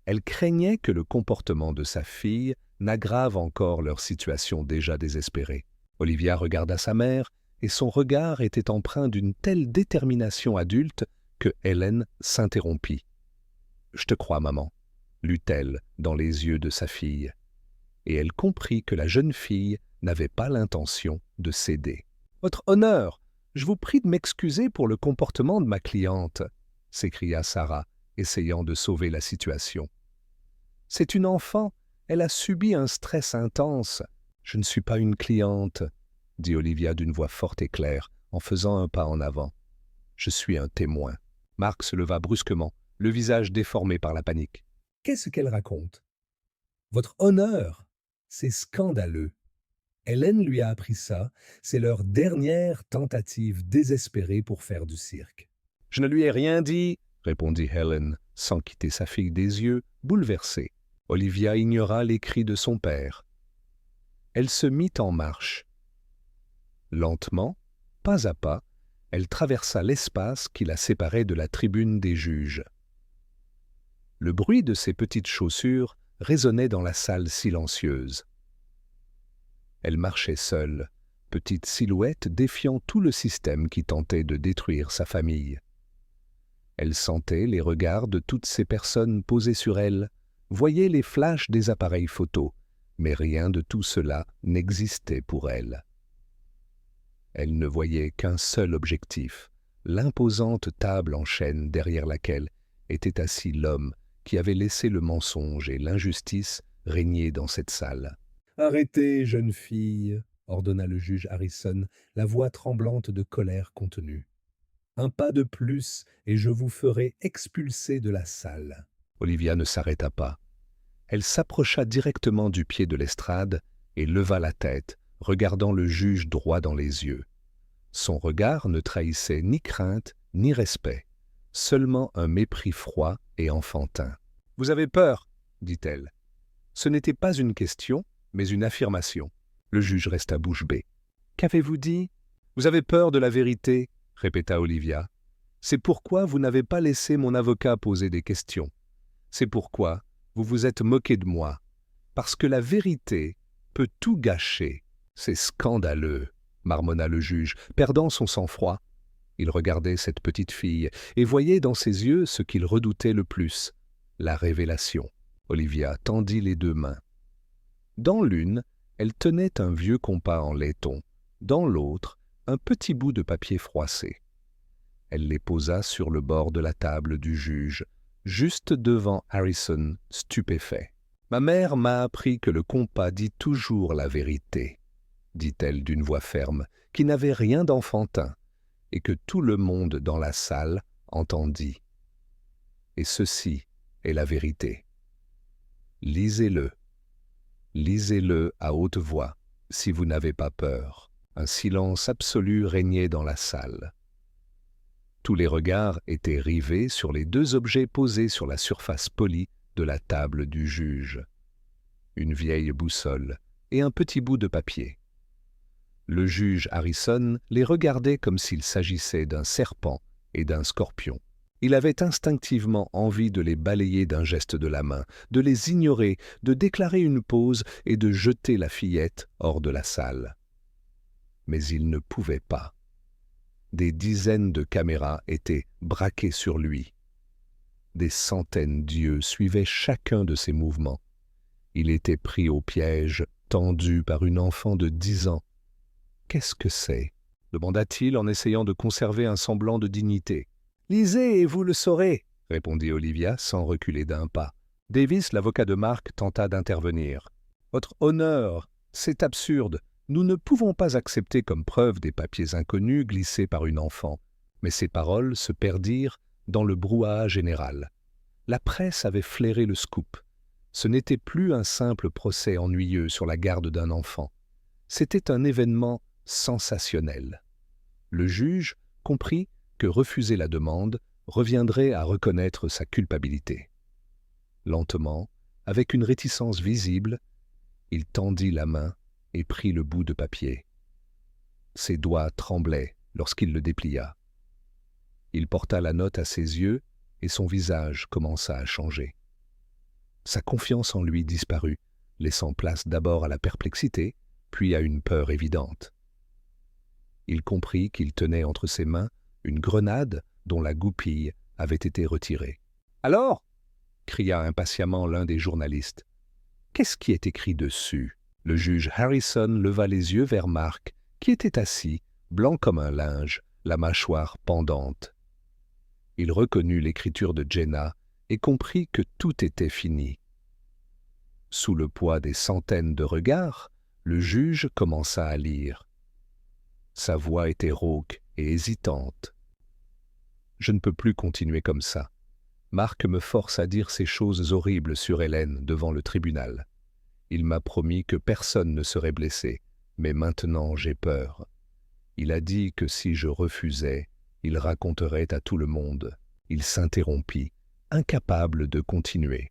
Elle craignait que le comportement de sa fille n'aggrave encore leur situation déjà désespérée. Olivia regarda sa mère, et son regard était empreint d'une telle détermination adulte que Hélène s'interrompit. « Je te crois, maman », lut-elle dans les yeux de sa fille. Et elle comprit que la jeune fille n'avait pas l'intention de céder. « Votre honneur, je vous prie de m'excuser pour le comportement de ma cliente », s'écria Sarah, essayant de sauver la situation. « C'est une enfant, elle a subi un stress intense. Je ne suis pas une cliente, » dit Olivia d'une voix forte et claire, en faisant un pas en avant. « Je suis un témoin. » Marc se leva brusquement, le visage déformé par la panique. « Qu'est-ce qu'elle raconte? Votre honneur, c'est scandaleux. Hélène lui a appris ça, c'est leur dernière tentative désespérée pour faire du cirque. »« Je ne lui ai rien dit, » répondit Hélène, sans quitter sa fille des yeux, bouleversée. Olivia ignora les cris de son père. Elle se mit en marche. Lentement, pas à pas, elle traversa l'espace qui la séparait de la tribune des juges. Le bruit de ses petites chaussures résonnait dans la salle silencieuse. Elle marchait seule, petite silhouette défiant tout le système qui tentait de détruire sa famille. Elle sentait les regards de toutes ces personnes posées sur elle, voyait les flashs des appareils photo, mais rien de tout cela n'existait pour elle. Elle ne voyait qu'un seul objectif, l'imposante table en chêne derrière laquelle était assis l'homme qui avait laissé le mensonge et l'injustice régner dans cette salle. « Arrêtez, jeune fille !» ordonna le juge Harrison, la voix tremblante de colère contenue. « Un pas de plus et je vous ferai expulser de la salle. » Olivia ne s'arrêta pas. Elle s'approcha directement du pied de l'estrade et leva la tête, regardant le juge droit dans les yeux. Son regard ne trahissait ni crainte ni respect, seulement un mépris froid et enfantin. « Vous avez peur » dit-elle. Ce n'était pas une question, mais une affirmation. Le juge resta bouche bée. « Qu'avez-vous dit ?»« Vous avez peur de la vérité » répéta Olivia. « C'est pourquoi vous n'avez pas laissé mon avocat poser des questions. C'est pourquoi vous vous êtes moqué de moi. Parce que la vérité peut tout gâcher. C'est scandaleux, » marmonna le juge, perdant son sang-froid. Il regardait cette petite fille et voyait dans ses yeux ce qu'il redoutait le plus, la révélation. Olivia tendit les deux mains. Dans l'une, elle tenait un vieux compas en laiton, dans l'autre, un petit bout de papier froissé. Elle les posa sur le bord de la table du juge, juste devant Harrison, stupéfait. « Ma mère m'a appris que le compas dit toujours la vérité, » dit-elle d'une voix ferme, qui n'avait rien d'enfantin, et que tout le monde dans la salle entendit. Et ceci est la vérité. Lisez-le. Lisez-le à haute voix, si vous n'avez pas peur. Un silence absolu régnait dans la salle. Tous les regards étaient rivés sur les deux objets posés sur la surface polie de la table du juge. Une vieille boussole et un petit bout de papier. Le juge Harrison les regardait comme s'il s'agissait d'un serpent et d'un scorpion. Il avait instinctivement envie de les balayer d'un geste de la main, de les ignorer, de déclarer une pause et de jeter la fillette hors de la salle. Mais il ne pouvait pas. Des dizaines de caméras étaient braquées sur lui. Des centaines d'yeux suivaient chacun de ses mouvements. Il était pris au piège, tendu par une enfant de 10 ans. « Qu'est-ce que c'est » demanda-t-il en essayant de conserver un semblant de dignité. « Lisez et vous le saurez » répondit Olivia sans reculer d'un pas. Davis, l'avocat de Mark, tenta d'intervenir. « Votre honneur, c'est absurde. Nous ne pouvons pas accepter comme preuve des papiers inconnus glissés par une enfant. » Mais ces paroles se perdirent dans le brouhaha général. La presse avait flairé le scoop. Ce n'était plus un simple procès ennuyeux sur la garde d'un enfant. C'était un événement sensationnel. Le juge comprit que refuser la demande reviendrait à reconnaître sa culpabilité. Lentement, avec une réticence visible, il tendit la main et prit le bout de papier. Ses doigts tremblaient lorsqu'il le déplia. Il porta la note à ses yeux et son visage commença à changer. Sa confiance en lui disparut, laissant place d'abord à la perplexité, puis à une peur évidente. Il comprit qu'il tenait entre ses mains une grenade dont la goupille avait été retirée. « Alors » cria impatiemment l'un des journalistes. « Qu'est-ce qui est écrit dessus » Le juge Harrison leva les yeux vers Mark, qui était assis, blanc comme un linge, la mâchoire pendante. Il reconnut l'écriture de Jenna et comprit que tout était fini. Sous le poids des centaines de regards, le juge commença à lire. Sa voix était rauque et hésitante. « Je ne peux plus continuer comme ça. Mark me force à dire ces choses horribles sur Hélène devant le tribunal. Il m'a promis que personne ne serait blessé, mais maintenant j'ai peur. Il a dit que si je refusais, il raconterait à tout le monde. » Il s'interrompit, incapable de continuer.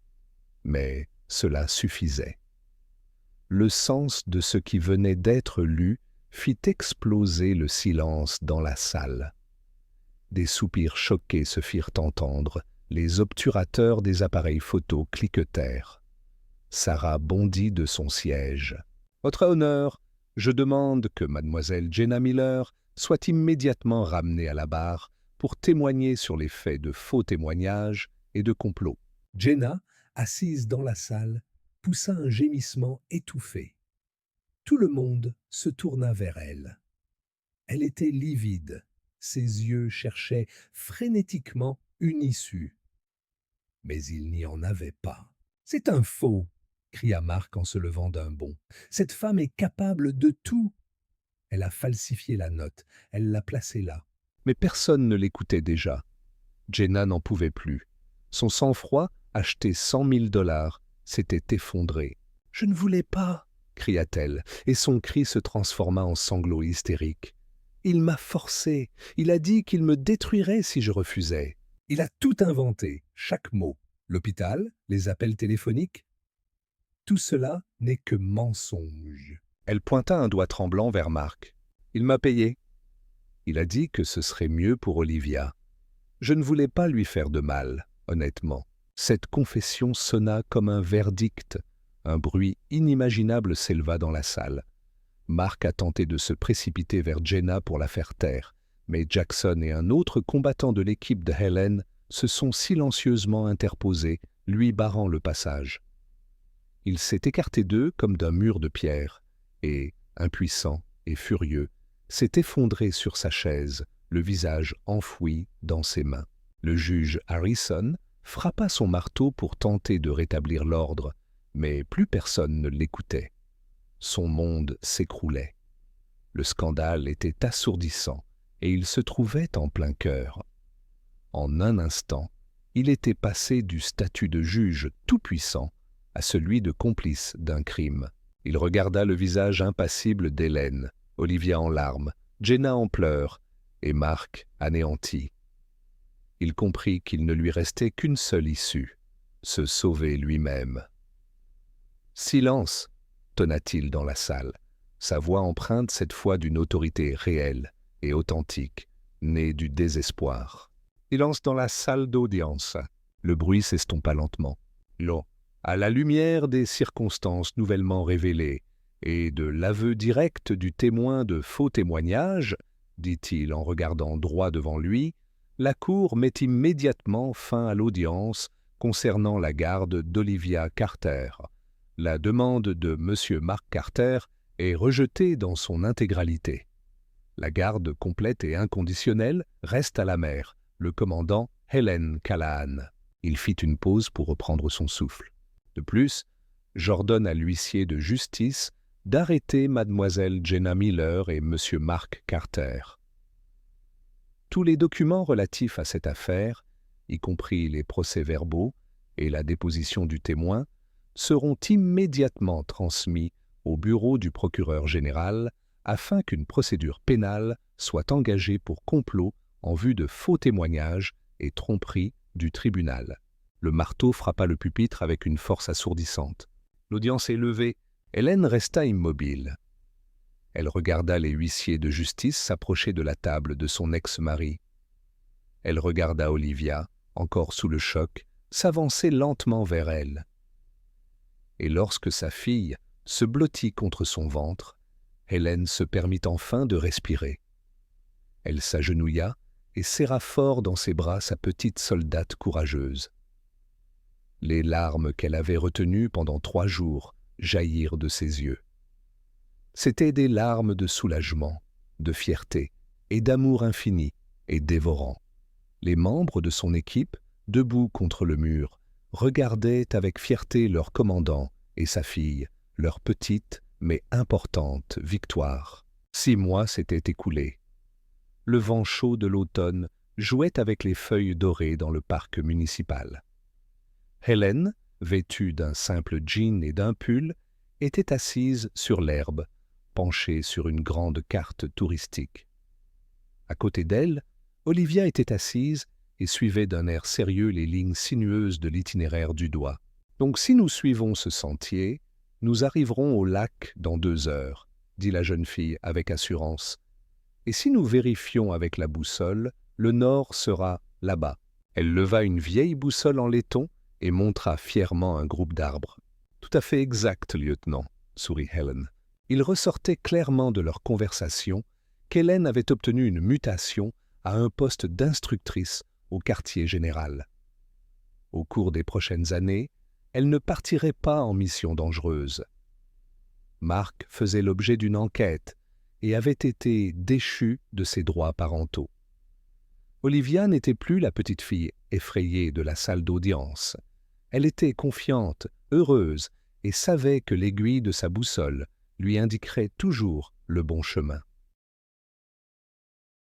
Mais cela suffisait. Le sens de ce qui venait d'être lu fit exploser le silence dans la salle. Des soupirs choqués se firent entendre, les obturateurs des appareils photo cliquetèrent. Sarah bondit de son siège. « Votre honneur, je demande que mademoiselle Jenna Miller soit immédiatement ramenée à la barre pour témoigner sur les faits de faux témoignages et de complot. » Jenna, assise dans la salle, poussa un gémissement étouffé. Tout le monde se tourna vers elle. Elle était livide, ses yeux cherchaient frénétiquement une issue. Mais il n'y en avait pas. « C'est un faux !» cria Mark en se levant d'un bond. « Cette femme est capable de tout !» Elle a falsifié la note, elle l'a placée là. Mais personne ne l'écoutait déjà. Jenna n'en pouvait plus. Son sang-froid, acheté 100 000 $, s'était effondré. « Je ne voulais pas !» cria-t-elle, et son cri se transforma en sanglots hystériques. « Il m'a forcé. Il a dit qu'il me détruirait si je refusais. » Il a tout inventé, chaque mot. L'hôpital, les appels téléphoniques. Tout cela n'est que mensonge. Elle pointa un doigt tremblant vers Mark. « Il m'a payé. » Il a dit que ce serait mieux pour Olivia. Je ne voulais pas lui faire de mal, honnêtement. Cette confession sonna comme un verdict. Un bruit inimaginable s'éleva dans la salle. Mark a tenté de se précipiter vers Jenna pour la faire taire, mais Jackson et un autre combattant de l'équipe de Helen se sont silencieusement interposés, lui barrant le passage. Il s'est écarté d'eux comme d'un mur de pierre, et, impuissant et furieux, s'est effondré sur sa chaise, le visage enfoui dans ses mains. Le juge Harrison frappa son marteau pour tenter de rétablir l'ordre, mais plus personne ne l'écoutait. Son monde s'écroulait. Le scandale était assourdissant, et il se trouvait en plein cœur. En un instant, il était passé du statut de juge tout-puissant à celui de complice d'un crime. Il regarda le visage impassible d'Hélène, Olivia en larmes, Jenna en pleurs, et Mark anéanti. Il comprit qu'il ne lui restait qu'une seule issue, se sauver lui-même. « Silence !» tonna-t-il dans la salle, sa voix empreinte cette fois d'une autorité réelle et authentique, née du désespoir. Silence dans la salle d'audience. Le bruit s'estompa lentement. L'eau, à la lumière des circonstances nouvellement révélées et de l'aveu direct du témoin de faux témoignages, dit-il en regardant droit devant lui, la Cour met immédiatement fin à l'audience concernant la garde d'Olivia Carter. La demande de M. Mark Carter est rejetée dans son intégralité. La garde complète et inconditionnelle reste à la mère, le commandant Helen Callahan. Il fit une pause pour reprendre son souffle. De plus, j'ordonne à l'huissier de justice d'arrêter mademoiselle Jenna Miller et M. Mark Carter. Tous les documents relatifs à cette affaire, y compris les procès-verbaux et la déposition du témoin, seront immédiatement transmis au bureau du procureur général afin qu'une procédure pénale soit engagée pour complot en vue de faux témoignages et tromperie du tribunal. Le marteau frappa le pupitre avec une force assourdissante. L'audience est levée. Hélène resta immobile. Elle regarda les huissiers de justice s'approcher de la table de son ex-mari. Elle regarda Olivia, encore sous le choc, s'avancer lentement vers elle. Et lorsque sa fille se blottit contre son ventre, Hélène se permit enfin de respirer. Elle s'agenouilla et serra fort dans ses bras sa petite soldate courageuse. Les larmes qu'elle avait retenues pendant 3 jours jaillirent de ses yeux. C'étaient des larmes de soulagement, de fierté et d'amour infini et dévorant. Les membres de son équipe, debout contre le mur, regardaient avec fierté leur commandant et sa fille, leur petite mais importante victoire. 6 mois s'étaient écoulés. Le vent chaud de l'automne jouait avec les feuilles dorées dans le parc municipal. Hélène, vêtue d'un simple jean et d'un pull, était assise sur l'herbe, penchée sur une grande carte touristique. À côté d'elle, Olivia était assise et suivait d'un air sérieux les lignes sinueuses de l'itinéraire du doigt. « Donc si nous suivons ce sentier, nous arriverons au lac dans 2 heures, » dit la jeune fille avec assurance. « Et si nous vérifions avec la boussole, le nord sera là-bas. » Elle leva une vieille boussole en laiton et montra fièrement un groupe d'arbres. « Tout à fait exact, lieutenant, » sourit Helen. Il ressortait clairement de leur conversation qu'Hélène avait obtenu une mutation à un poste d'instructrice au quartier général. Au cours des prochaines années, elle ne partirait pas en mission dangereuse. Mark faisait l'objet d'une enquête et avait été déchu de ses droits parentaux. Olivia n'était plus la petite fille effrayée de la salle d'audience. Elle était confiante, heureuse et savait que l'aiguille de sa boussole lui indiquerait toujours le bon chemin.